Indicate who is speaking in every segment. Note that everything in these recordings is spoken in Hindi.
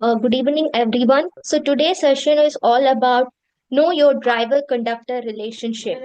Speaker 1: Good evening, everyone. So today's session is all about know your driver-conductor relationship,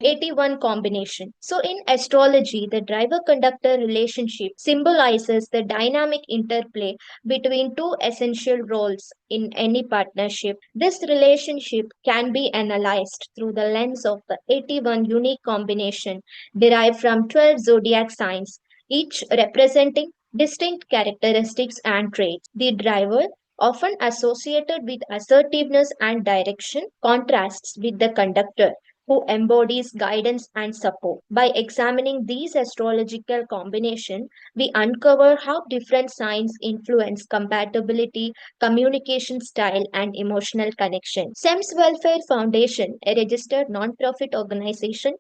Speaker 1: 81 combination. So in astrology, the driver-conductor relationship symbolizes the dynamic interplay between two essential roles in any partnership. This relationship can be analyzed through the lens of the 81 unique combination derived from 12 zodiac signs, each representing distinct characteristics and traits. The driver, often associated with assertiveness and direction, contrasts with the conductor, who embodies guidance and support. By examining these astrological combinations, we uncover how different signs influence compatibility, communication style, and emotional connection. SEMS Welfare Foundation, a registered non-profit organization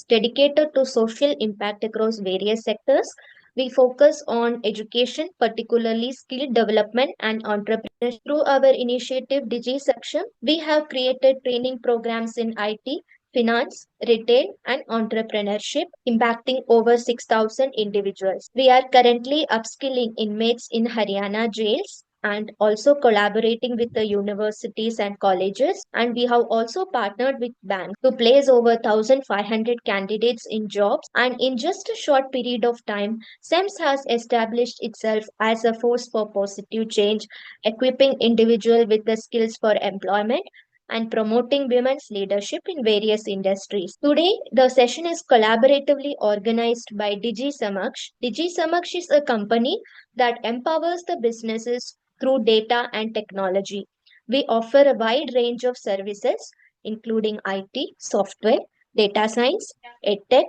Speaker 1: dedicated to social impact across various sectors, we focus on education, particularly skill development and entrepreneurship. Through our initiative Digi Saksham, we have created training programs in IT, finance, retail, and entrepreneurship, impacting over 6,000 individuals. We are currently upskilling inmates in Haryana jails and also collaborating with the universities and colleges. And we have also partnered with banks to place over 1,500 candidates in jobs. And in just a short period of time, SEMS has established itself as a force for positive change, equipping individuals with the skills for employment and promoting women's leadership in various industries. Today, the session is collaboratively organized by Digi Samaksh. Digi Samaksh is a company that empowers the businesses through data and technology. We offer a wide range of services, including IT, software, data science, edtech,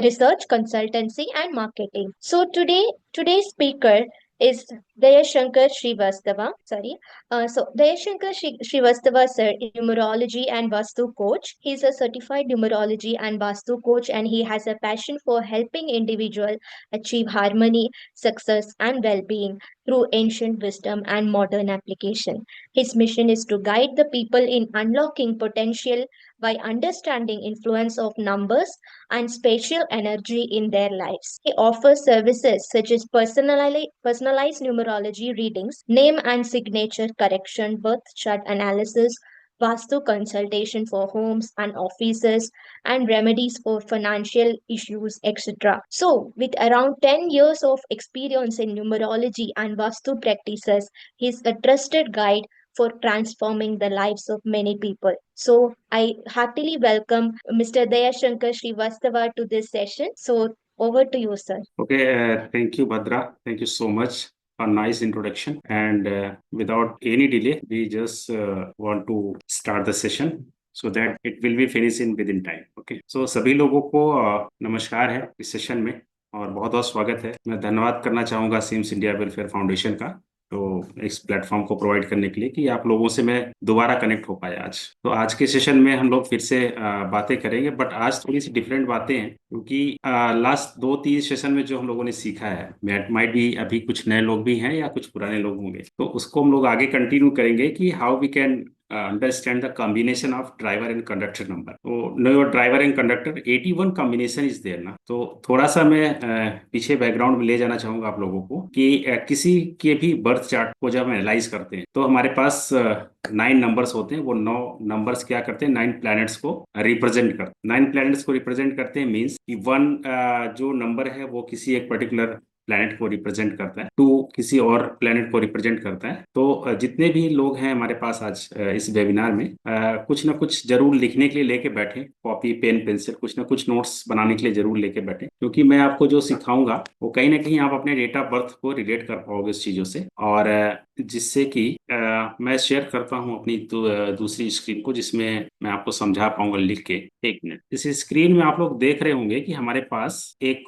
Speaker 1: research consultancy, and marketing. So today's speaker is Dayashankar Srivastava. Srivastava, sir, is numerology and Vastu coach. He's a certified numerology and Vastu coach, and he has a passion for helping individuals achieve harmony, success, and well-being through ancient wisdom and modern application. His mission is to guide the people in unlocking potential by understanding influence of numbers and spatial energy in their lives. He offers services such as personalized numerology readings, name and signature correction, birth chart analysis, Vastu consultation for homes and offices, and remedies for financial issues, etc. So, with around 10 years of experience in numerology and Vastu practices, he is a trusted guide for transforming the lives of many people. So, I heartily welcome Mr. Dayashankar Srivastava to this session. So, over to you, sir.
Speaker 2: Okay, thank you, Bhadra. Thank you so much. A nice introduction. And without any delay, we just want to start the session so that it will be finishing within time. Okay. So सभी लोगों को नमस्कार है इस सेशन में और बहुत बहुत स्वागत है। मैं धन्यवाद करना चाहूँगा सिम्स इंडिया वेलफेयर फाउंडेशन का तो इस प्लेटफॉर्म को प्रोवाइड करने के लिए कि आप लोगों से मैं दोबारा कनेक्ट हो पाया आज। तो आज के सेशन में हम लोग फिर से बातें करेंगे, बट आज थोड़ी सी डिफरेंट बातें हैं क्योंकि लास्ट 2-3 सेशन में जो हम लोगों ने सीखा है, माइट भी अभी कुछ नए लोग भी हैं या कुछ पुराने लोग होंगे, तो उसको हम लोग आगे कंटिन्यू करेंगे कि how we can understand the combination of driver and conductor number. तो know your driver and conductor 81 combination is there ना। तो थोड़ा सा मैं पीछे बैकग्राउंड में ले जाना चाहूंगा आप लोगों को कि किसी के भी बर्थ चार्ट को जब हम एनालाइज करते हैं तो हमारे पास 9 नंबर्स होते हैं। वो 9 नंबर्स क्या करते हैं, 9 प्लैनेट्स को रिप्रेजेंट करते हैं। 9 प्लैनेट्स को रिप्रेजेंट करते हैं मीन्स कि 1 जो नंबर है वो किसी एक पर्टिकुलर प्लैनेट को रिप्रेजेंट करता है, 2 किसी और प्लैनेट को रिप्रेजेंट करता है। तो जितने भी लोग हैं हमारे पास आज इस वेबिनार में कुछ ना कुछ जरूर लिखने के लिए लेके बैठे, कॉपी पेन पेंसिल कुछ ना कुछ नोट्स बनाने के लिए जरूर लेके बैठे, क्योंकि मैं आपको जो सिखाऊंगा वो कहीं ना कहीं आप अपने डेट ऑफ बर्थ को रिलेट कर पाओगे इस चीजों से। और जिससे कि मैं शेयर करता हूं अपनी दूसरी स्क्रीन को जिसमें मैं आपको समझा पाऊंगा लिख के। एक मिनट, इस स्क्रीन में आप लोग देख रहे होंगे कि हमारे पास एक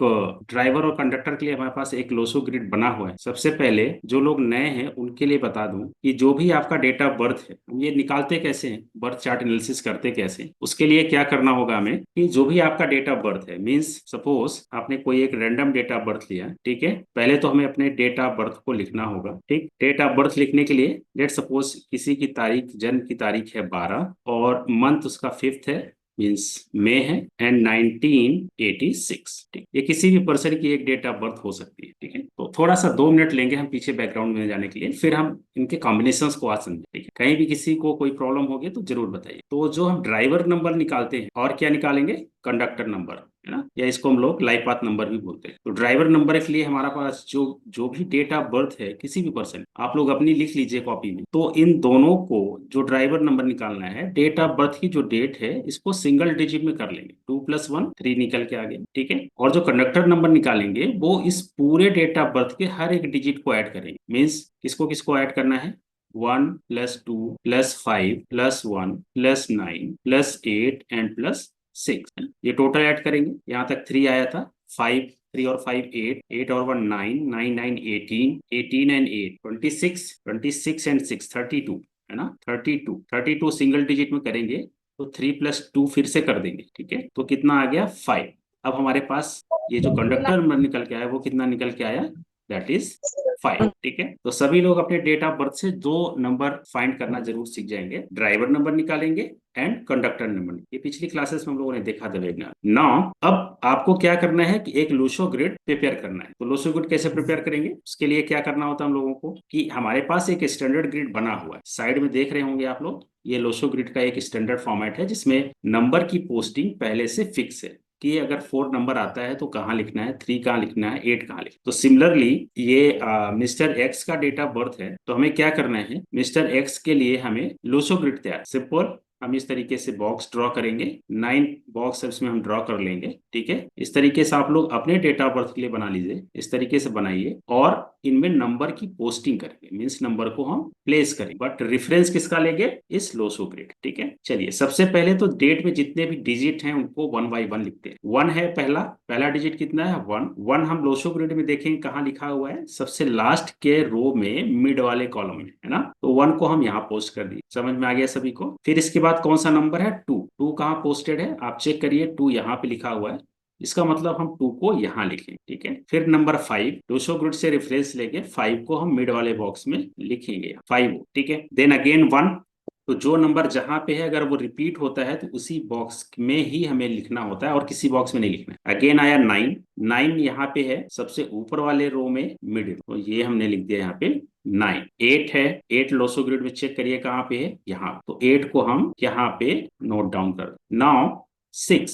Speaker 2: ड्राइवर और कंडक्टर के लिए हमारे पास एक लोसो ग्रिड बना हुआ है। सबसे पहले जो लोग नए हैं उनके लिए बता दूं कि जो भी आपका डेट ऑफ बर्थ है, ये निकालते कैसे हैं, बर्थ चार्ट एनालिसिस करते कैसे हैं, उसके लिए क्या करना होगा हमें कि जो भी आपका डेट ऑफ बर्थ है, मीन्स सपोज आपने कोई एक रैंडम डेट ऑफ बर्थ लिया, ठीक है, पहले तो हमें अपने डेट ऑफ बर्थ को लिखना होगा। ठीक, डेट ऑफ बर्थ लिखने के लिए लेट सपोज किसी की तारीख, जन्म की तारीख है 12 और मंथ उसका 5th है मीन्स मई है, एंड 1986। ठीक, ये किसी भी पर्सन की एक डेट ऑफ बर्थ हो सकती है। ठीक है, तो थोड़ा सा 2 मिनट लेंगे हम पीछे बैकग्राउंड में जाने के लिए, फिर हम इनके कॉम्बिनेशंस को आज समझें। ठीक है, कहीं भी किसी को कोई प्रॉब्लम होगी तो जरूर बताइए। तो जो हम ड्राइवर नंबर निकालते हैं और क्या निकालेंगे, कंडक्टर नंबर, है ना, या इसको हम लोग लाइफ पाथ नंबर भी बोलते हैं। तो ड्राइवर नंबर के लिए हमारा पास जो जो भी डेट ऑफ बर्थ है किसी भी पर्सन, आप लोग अपनी लिख लीजिए कॉपी में। तो इन दोनों को जो ड्राइवर नंबर निकालना है, डेट ऑफ बर्थ की जो डेट है इसको सिंगल डिजिट में कर लेंगे, 2+1 3 निकल के आ गए। ठीक है, और जो कंडक्टर नंबर निकालेंगे वो इस पूरे डेट ऑफ बर्थ के हर एक डिजिट को ऐड करेंगे। मीन्स किसको किसको ऐड करना है, 1+2+5+1+9+8 एंड +6, ये टोटल ऐड करेंगे। यहाँ तक 3 आया था, 5, 3 और 5 8, 8 और 1 9, 9 9 18, 18 एंड 8 26, 26 एंड 6 32, है ना, 32, 32 सिंगल डिजिट में करेंगे तो 3+2 फिर से कर देंगे। ठीक है, तो कितना आ गया, 5। अब हमारे पास ये जो कंडक्टर नंबर निकल के आया वो कितना निकल के आया, दैट इज 5। ठीक है, तो सभी लोग अपने डेट ऑफ बर्थ से 2 नंबर फाइंड करना जरूर सीख जाएंगे, ड्राइवर नंबर निकालेंगे एंड कंडक्टर नंबर। ये पिछली क्लासेस में हम लोगों ने देखा था वेगनार। नाउ अब आपको क्या करना है कि एक लोशो ग्रिड प्रिपेयर करना है। तो लोशो ग्रिड कैसे प्रिपेयर करेंगे, उसके लिए क्या करना होता है हम लोगों को कि हमारे पास एक स्टैंडर्ड ग्रिड बना हुआ है, साइड में देख रहे होंगे आप लोग। ये लोशो ग्रिड का एक स्टैंडर्ड फॉर्मेट है जिसमें नंबर की पोस्टिंग पहले से फिक्स है कि अगर 4 नंबर आता है तो कहाँ लिखना है, 3 कहाँ लिखना है, 8 कहाँ लिखना है। तो सिमिलरली ये मिस्टर एक्स का डेट ऑफ बर्थ है, तो हमें क्या करना है, मिस्टर एक्स के लिए हमें लोशो ग्रिड तैयार, सिंपल हम इस तरीके से बॉक्स ड्रॉ करेंगे, 9 बॉक्स इसमें हम ड्रॉ कर लेंगे। ठीक है, इस तरीके से आप लोग अपने डेट ऑफ बर्थ के लिए बना लीजिए, इस तरीके से बनाइए और इनमें नंबर की पोस्टिंग करेंगे, मीन्स नंबर को हम प्लेस करेंगे, बट रेफरेंस किसका लेंगे, इस लोशो ग्रिड। ठीक है, चलिए सबसे पहले तो डेट में जितने भी डिजिट हैं उनको 1 बाई 1 लिखते हैं। 1 है पहला डिजिट कितना है, 1। 1 हम लोशो ग्रिड में देखेंगे कहाँ लिखा हुआ है, सबसे लास्ट के रो में मिड वाले कॉलम में, है ना। तो 1 को हम यहाँ पोस्ट कर दिए, समझ में आ गया सभी को। फिर इसके बाद कौन सा नंबर है, 2। 2 कहाँ पोस्टेड है, आप चेक करिए, 2 यहाँ पे लिखा हुआ है, इसका मतलब हम 2 को यहाँ लिखें। ठीक है, फिर नंबर 5, लोशो ग्रिड से रेफरेंस लेके 5 को हम मिड वाले बॉक्स में लिखेंगे, 5। ठीक है, देन अगेन 1। तो जो नंबर जहां पे है अगर वो रिपीट होता है तो उसी बॉक्स में ही हमें लिखना होता है और किसी बॉक्स में नहीं लिखना है। अगेन आया 9। 9 यहाँ पे है सबसे ऊपर वाले रो में मिड, तो ये हमने लिख दिया यहाँ पे 9। 8 है, 8 लोशो ग्रिड में चेक करिए कहाँ पे है, यहाँ, तो 8 को हम यहाँ पे नोट डाउन कर। नाउ 6।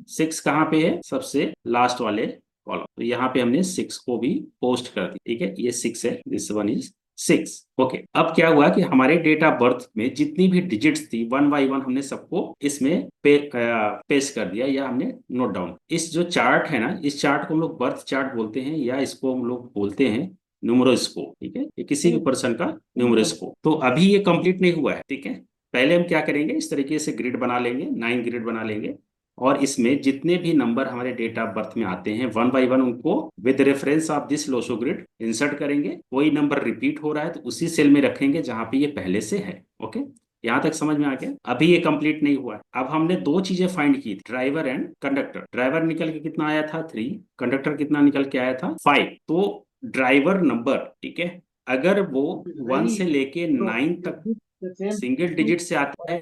Speaker 2: 6 कहाँ पे है, सबसे लास्ट वाले कॉलम, तो यहाँ पे हमने 6 को भी पोस्ट कर दी। ठीक है, ये 6 है, दिस वन इज 6। ओके, अब क्या हुआ कि हमारे डेट ऑफ बर्थ में जितनी भी डिजिट्स थी 1 बाई 1 हमने सबको इसमें पेस्ट कर दिया या हमने नोट डाउन। इस जो चार्ट है ना, इस चार्ट को हम लोग बर्थ चार्ट बोलते हैं या इसको हम लोग बोलते हैं न्यूमरोस्कोप। ठीक है, ये किसी भी पर्सन का न्यूमरोस्कोप। तो अभी ये कंप्लीट नहीं हुआ है। ठीक है, पहले हम क्या करेंगे, इस तरीके से ग्रिड बना लेंगे, 9 ग्रिड बना लेंगे और इसमें जितने भी नंबर हमारे डेट ऑफ बर्थ में आते हैं 1 बाई 1 उनको with reference of this Lo Shu grid insert करेंगे। कोई नंबर रिपीट हो रहा है तो उसी सेल में रखेंगे जहां पे ये पहले से है। ओके, यहाँ तक समझ में आ गया। अभी ये कंप्लीट नहीं हुआ है। अब हमने 2 चीजें फाइंड की, ड्राइवर एंड कंडक्टर। ड्राइवर निकल के कितना आया था, 3। कंडक्टर कितना निकल के आया था, 5। तो ड्राइवर नंबर, ठीक है, अगर वो 1 से लेके 9 तक सिंगल डिजिट से आता है,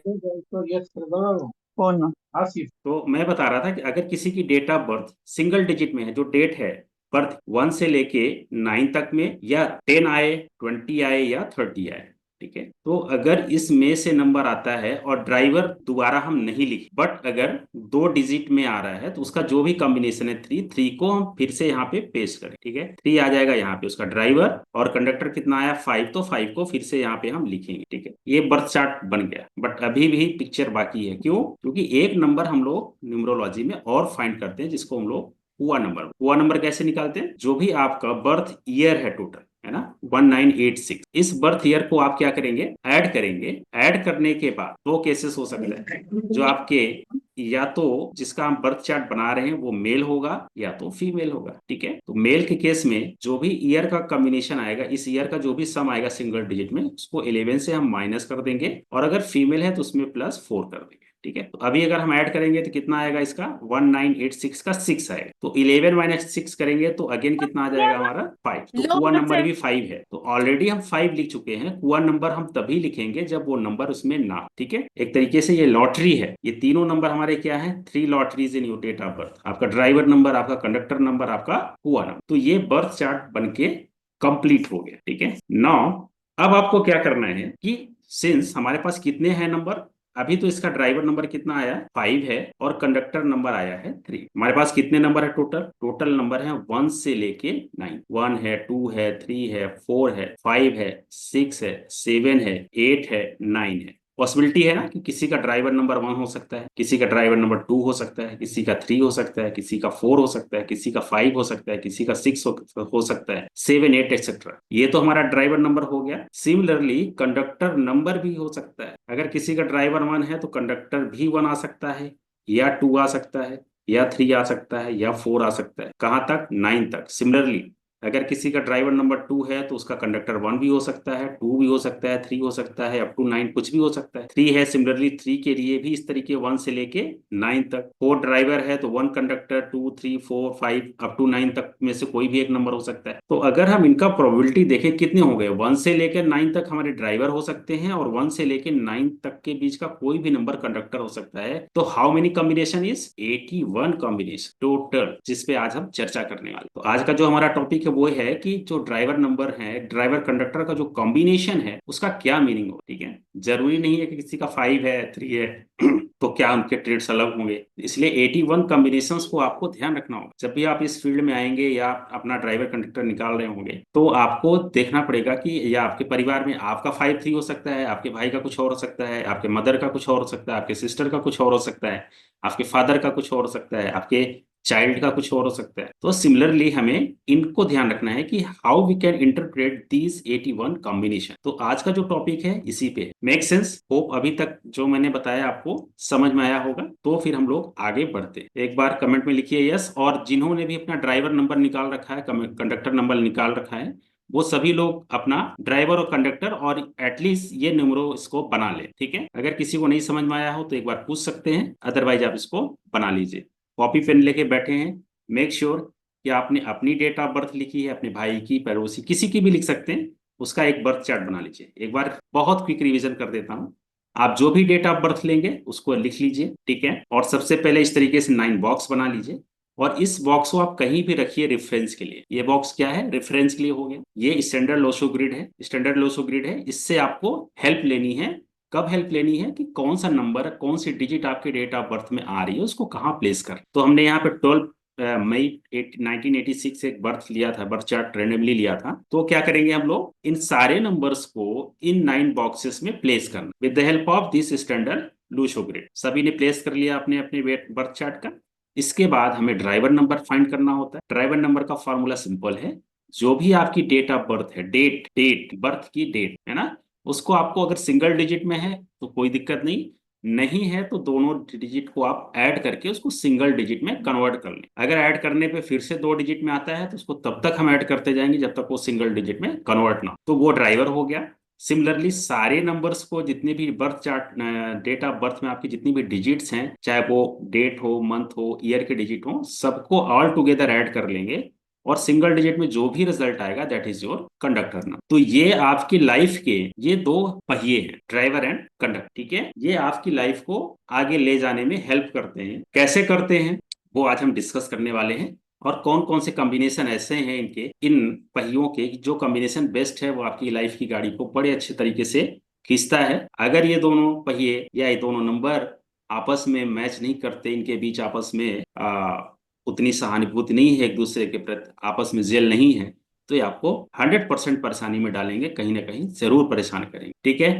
Speaker 2: तो मैं बता रहा था कि अगर किसी की date of birth single digit में है, जो डेट है बर्थ 1 से लेके 9 तक में, या 10 आए, 20 आए या 30 आए, ठीक है, तो अगर इसमें से नंबर आता है और ड्राइवर दोबारा हम नहीं लिखे, बट अगर 2 डिजिट में आ रहा है तो उसका जो भी कॉम्बिनेशन है 3 को हम फिर से यहाँ पे पेस्ट करें। ठीक है, 3 आ जाएगा यहाँ पे उसका ड्राइवर, और कंडक्टर कितना आया, 5, तो 5 को फिर से यहाँ पे हम लिखेंगे। ठीक है, ये बर्थ चार्ट बन गया, बट अभी भी पिक्चर बाकी है। क्यों? क्योंकि एक नंबर हम लोग न्यूमरोलॉजी में और फाइंड करते हैं जिसको हम लोग हुआ नंबर। हुआ नंबर कैसे निकालते हैं, जो भी आपका बर्थ ईयर है टोटल, है ना, 1986, इस बर्थ ईयर को आप क्या करेंगे, ऐड करेंगे। ऐड करने के बाद 2 केसेस हो सकते हैं, जो आपके या तो जिसका हम बर्थ चार्ट बना रहे हैं वो मेल होगा या तो फीमेल होगा। ठीक है, तो मेल के केस में जो भी ईयर का कॉम्बिनेशन आएगा, इस ईयर का जो भी सम आएगा सिंगल डिजिट में, उसको 11 से हम माइनस कर देंगे, और अगर फीमेल है तो उसमें +4 कर देंगे। ठीक है। तो अभी अगर हम ऐड करेंगे तो कितना आएगा इसका 1986 का 6 आएगा। तो 11 माइनस 6 करेंगे तो अगेन कितना आ जाएगा हमारा 5। तो कुआ नंबर भी 5 है। तो ऑलरेडी हम 5 लिख चुके हैं। कुआ नंबर हम तभी लिखेंगे जब वो नंबर उसमें ना, ठीक है। एक तरीके से ये लॉटरी है। ये तीनों नंबर हमारे क्या है, 3 lotteries in your date of birth. आपका ड्राइवर नंबर, आपका कंडक्टर नंबर, आपका कुआ नंबर। तो ये बर्थ चार्ट बन के कंप्लीट हो गया, ठीक है। नाउ अब आपको क्या करना है कि सिंस हमारे पास कितने हैं नंबर, अभी तो इसका ड्राइवर नंबर कितना आया 5 है और कंडक्टर नंबर आया है 3। हमारे पास कितने नंबर है टोटल नंबर है 1 से लेके 9। 1 है, 2 है, 3 है, 4 है, 5 है, 6 है, 7 है, 8 है, 9 है। पॉसिबिलिटी है ना कि किसी का ड्राइवर नंबर 1 हो सकता है, किसी का ड्राइवर नंबर 2 हो सकता है, किसी का 3 हो सकता है, किसी का 4 हो सकता है, किसी का 5 हो सकता है, किसी का 6 हो सकता है, 7 8 एक्सेट्रा। ये तो हमारा ड्राइवर नंबर हो गया। सिमिलरली कंडक्टर नंबर भी हो सकता है। अगर किसी का ड्राइवर 1 है तो कंडक्टर भी 1 आ सकता है, या 2 आ सकता है, या 3 आ सकता है, या 4 आ सकता है। कहाँ तक, 9 तक। सिमिलरली अगर किसी का ड्राइवर नंबर 2 है तो उसका कंडक्टर 1 भी हो सकता है, 2 भी हो सकता है, 3 हो सकता है, अप टू 9 कुछ भी हो सकता है। 3 है, सिमिलरली 3 के लिए भी इस तरीके 1 से लेके 9 तक। 4 ड्राइवर है तो 1 कंडक्टर, 2 3 4 5 अप टू 9 तक में से कोई भी एक नंबर हो सकता है। तो अगर हम इनका प्रोबेबिलिटी देखें कितने हो गए, 1 से लेकर 9 तक हमारे ड्राइवर हो सकते हैं और 1 से लेकर 9 तक के बीच का कोई भी नंबर कंडक्टर हो सकता है। तो how many combination is 81 combination total, जिसपे आज हम चर्चा करने वाले। तो आज का जो हमारा टॉपिक है वो है कि जो ड्राइवर नंबर है, ड्राइवर कंडक्टर का जो कॉम्बिनेशन है उसका क्या मीनिंग हो, ठीक है। जरूरी नहीं है कि किसी का 5 है, 3 है तो क्या उनके ट्रेड्स अलग होंगे। इसलिए 81 कॉम्बिनेशंस को आपको ध्यान रखना होगा। जब भी आप इस फील्ड में आएंगे या अपना ड्राइवर कंडक्टर निकाल रहे होंगे तो आपको देखना पड़ेगा कि या आपके परिवार में आपका 5 3 हो सकता है, आपके भाई का कुछ और हो सकता है, आपके मदर का कुछ और हो सकता है, आपके सिस्टर का कुछ और हो सकता है, आपके फादर का कुछ और हो सकता है, आपके चाइल्ड का कुछ और हो सकता है। तो सिमिलरली हमें इनको ध्यान रखना है कि how we can interpret these 81 combination. तो आज का जो टॉपिक है इसी पे मेक सेंस। होप अभी तक जो मैंने बताया आपको समझ में आया होगा। तो फिर हम लोग आगे बढ़ते हैं। एक बार कमेंट में लिखिए यस। और जिन्होंने भी अपना ड्राइवर नंबर निकाल रखा है, कंडक्टर नंबर निकाल रखा है, वो सभी लोग अपना ड्राइवर और कंडक्टर और एटलीस्ट ये नंबरों इसको बना ले, ठीक है। अगर किसी को नहीं समझ में आया हो तो एक बार पूछ सकते हैं, अदरवाइज आप इसको बना लीजिए। कॉपी पेन लेके बैठे हैं, मेक श्योर कि आपने अपनी डेट ऑफ बर्थ लिखी है, अपने भाई की, पड़ोसी, किसी की भी लिख सकते हैं। उसका एक बर्थ चार्ट बना लीजिए। एक बार बहुत क्विक रिवीजन कर देता हूँ। आप जो भी डेट ऑफ बर्थ लेंगे उसको लिख लीजिए, ठीक है। और सबसे पहले इस तरीके से 9 बॉक्स बना लीजिए और इस बॉक्स को आप कहीं भी रखिए रेफरेंस के लिए। ये बॉक्स क्या है, रेफरेंस के लिए हो गया। ये स्टैंडर्ड लोशो ग्रिड है, स्टैंडर्ड लोशो ग्रिड है। इससे आपको हेल्प लेनी है। कब हेल्प लेनी है कि कौन सा नंबर, कौन सी डिजिट आपके डेट ऑफ बर्थ में आ रही है, उसको कहाँ प्लेस कर। तो हमने यहाँ पे 12 मई 1986 एक बर्थ लिया था, बर्थ चार्ट रेंडमली लिया था। तो क्या करेंगे हम लोग, इन सारे नंबर्स को इन 9 बॉक्सेस में प्लेस करना with the help of this standard Lo Shu grid. सभी ने प्लेस कर लिया अपने अपने बर्थ चार्ट का। इसके बाद हमें ड्राइवर नंबर फाइंड करना होता है। ड्राइवर नंबर का फॉर्मूला सिंपल है। जो भी आपकी डेट ऑफ बर्थ है, डेट बर्थ की डेट है ना, उसको आपको अगर सिंगल डिजिट में है तो कोई दिक्कत नहीं, नहीं है तो दोनों डिजिट को आप ऐड करके उसको सिंगल डिजिट में कन्वर्ट कर लें। अगर ऐड करने पे फिर से 2 डिजिट में आता है तो उसको तब तक हम ऐड करते जाएंगे जब तक वो सिंगल डिजिट में कन्वर्ट ना हो। तो वो ड्राइवर हो गया। सिमिलरली सारे नंबर्स को, जितने भी birth chart date of birth में आपकी जितनी भी डिजिट्स हैं, चाहे वो डेट हो, मंथ हो, ईयर के डिजिट हो, सबको ऑल टुगेदर ऐड कर लेंगे और सिंगल डिजिट में जो भी रिजल्ट आएगा that is your conductor number. तो ये आपकी लाइफ के ये 2 पहिए हैं, ड्राइवर एंड कंडक्टर, ठीक है। ये आपकी लाइफ को आगे ले जाने में हेल्प करते हैं। कैसे करते हैं वो आज हम डिस्कस करने वाले हैं। और कौन कौन से कॉम्बिनेशन ऐसे हैं इनके, इन पहियों के, जो कॉम्बिनेशन बेस्ट है वो आपकी लाइफ की गाड़ी को बड़े अच्छे तरीके से खींचता है। अगर ये दोनों पहिए या ये दोनों नंबर आपस में मैच नहीं करते, इनके बीच आपस में उतनी सहानुभूति नहीं है, एक दूसरे के प्रति आपस में जेल नहीं है, तो ये आपको 100% परेशानी में डालेंगे, कहीं ना कहीं जरूर परेशान करेंगे, ठीक है।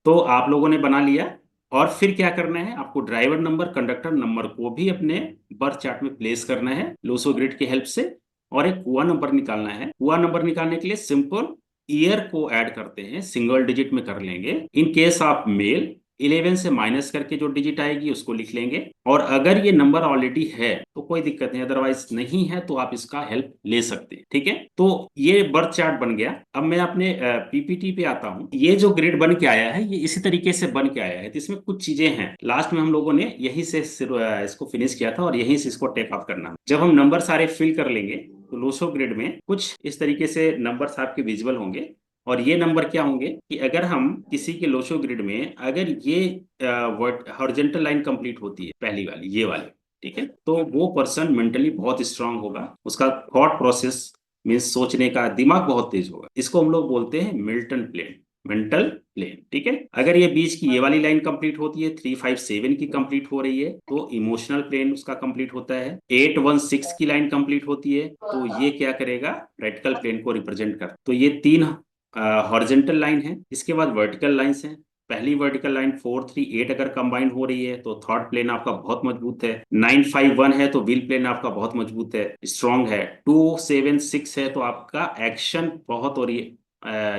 Speaker 2: तो आप लोगों ने बना लिया। और फिर क्या करना है, आपको ड्राइवर नंबर, कंडक्टर नंबर को भी अपने बर्थ चार्ट में प्लेस करना है लूसो ग्रिड की हेल्प से। और एक कुआ नंबर निकालना है। कुआ नंबर निकालने के लिए सिंपल ईयर को ऐड करते हैं, सिंगल डिजिट में कर लेंगे। इन केस ऑफ मेल 11 से माइनस करके जो डिजिट आएगी उसको लिख लेंगे, और अगर ये नंबर ऑलरेडी है तो कोई दिक्कत नहीं, अदरवाइज नहीं है तो आप इसका हेल्प ले सकते हैं। ठीक है, तो ये बर्थ चार्ट बन गया। अब मैं अपने पीपीटी पे आता हूँ। ये जो ग्रिड बन के आया है ये इसी तरीके से बन के आया है, तो इसमें कुछ चीजें हैं, लास्ट में हम लोगों ने यही से इसको फिनिश किया था और यहीं से इसको टेक ऑफ करना। जब हम नंबर सारे फिल कर लेंगे तो लोसो ग्रिड में कुछ इस तरीके से नंबर्स आपके विजिबल होंगे, और ये नंबर क्या होंगे कि अगर हम किसी के लोशो ग्रिड में अगर ये हॉरिजॉन्टल लाइन कंप्लीट होती है, पहली वाली ये वाली, ठीक है, तो वो पर्सन मेंटली बहुत स्ट्रांग होगा, उसका थॉट प्रोसेस मीन्स सोचने का दिमाग बहुत तेज होगा। इसको हम लोग बोलते हैं मिल्टन प्लेन, मेंटल प्लेन। ठीक है, अगर ये बीच की ये वाली लाइन कंप्लीट होती है, 357 की कंप्लीट हो रही है तो इमोशनल प्लेन उसका कंप्लीट होता है। 816 की लाइन कंप्लीट होती है तो ये क्या करेगा, प्रैक्टिकल प्लेन को रिप्रेजेंट कर। तो ये तीन हॉरिजॉन्टल लाइन है। इसके बाद वर्टिकल लाइंस हैं। पहली वर्टिकल लाइन 438 अगर कंबाइन हो रही है तो थॉट प्लेन आपका बहुत मजबूत है। 951 है तो व्हील प्लेन आपका बहुत मजबूत है, स्ट्रांग है। 276 है तो आपका एक्शन बहुत और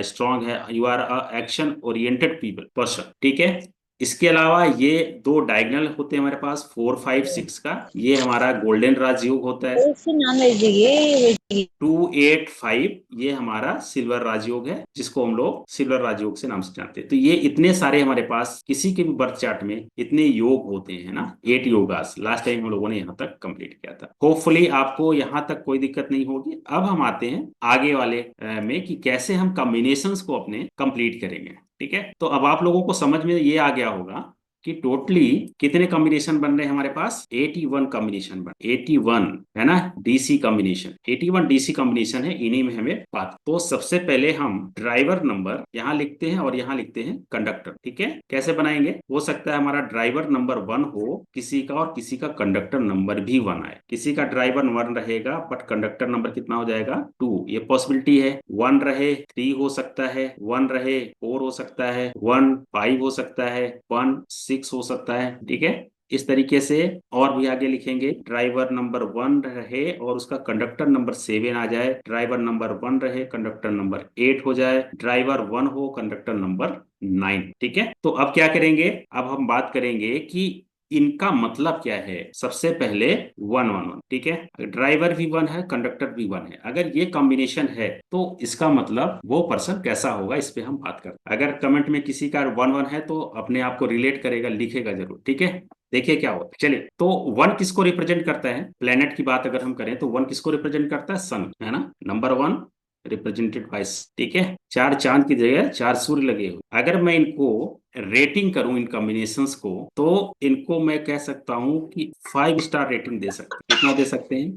Speaker 2: स्ट्रांग है, you are action oriented people person. ठीक है, इसके अलावा ये दो डायगोनल होते हैं हमारे पास 456 का, ये हमारा गोल्डन राजयोग होता है।
Speaker 3: नाम भेज दीजिए।
Speaker 2: 285 ये हमारा सिल्वर राजयोग है, जिसको हम लोग सिल्वर राजयोग से नाम से जानते हैं। तो ये इतने सारे हमारे पास किसी के भी बर्थ चार्ट में इतने योग होते हैं ना, 8 योगास लास्ट टाइम हम लोगों ने यहाँ तक कंप्लीट किया था। होपफुली आपको यहाँ तक कोई दिक्कत नहीं होगी। अब हम आते हैं आगे वाले में कि कैसे हम कॉम्बिनेशंस को अपने कंप्लीट करेंगे। ठीक है, तो अब आप लोगों को समझ में ये आ गया होगा कि टोटली कितने कॉम्बिनेशन बन रहे हैं हमारे पास, 81 कॉम्बिनेशन बन, 81 है ना, डीसी कॉम्बिनेशन, 81 डीसी कॉम्बिनेशन है, इन्हीं में हमें बात। तो सबसे पहले हम ड्राइवर नंबर यहाँ लिखते हैं और यहाँ लिखते हैं कंडक्टर। ठीक है, कैसे बनाएंगे, हो सकता है हमारा ड्राइवर नंबर 1 हो किसी का और किसी का कंडक्टर नंबर भी 1 आए। किसी का ड्राइवर 1 रहेगा बट कंडक्टर नंबर कितना हो जाएगा, 2। ये पॉसिबिलिटी है, 1 रहे 3 हो सकता है, 1 रहे 4 हो सकता है, 1 5 हो सकता है, 1 6 हो सकता है। ठीक है, इस तरीके से और भी आगे लिखेंगे, ड्राइवर नंबर 1 रहे और उसका कंडक्टर नंबर 7 आ जाए, ड्राइवर नंबर 1 रहे कंडक्टर नंबर 8 हो जाए, ड्राइवर 1 हो कंडक्टर नंबर 9। ठीक है, तो अब क्या करेंगे, अब हम बात करेंगे कि इनका मतलब क्या है। सबसे पहले 111, ठीक है, ड्राइवर भी 1 है कंडक्टर भी 1 है, अगर ये कॉम्बिनेशन है तो इसका मतलब वो पर्सन कैसा होगा, इस पे हम बात करते। अगर कमेंट में किसी का 1-1 है तो अपने आप को रिलेट करेगा, लिखेगा जरूर। ठीक है, देखिए क्या होता है। चलिए, तो 1 किसको रिप्रेजेंट करता है, प्लेनेट की बात अगर हम करें तो 1 किसको रिप्रेजेंट करता है, सन, है ना, नंबर 1 रिप्रेजेंटेड बाय। ठीक है, 4 चांद की जगह 4 सूर्य लगे हुए। अगर मैं इनको रेटिंग करूं इन कॉम्बिनेशंस को तो इनको मैं कह सकता हूं कि 5 स्टार रेटिंग दे सकते हैं। कितना दे सकते हैं,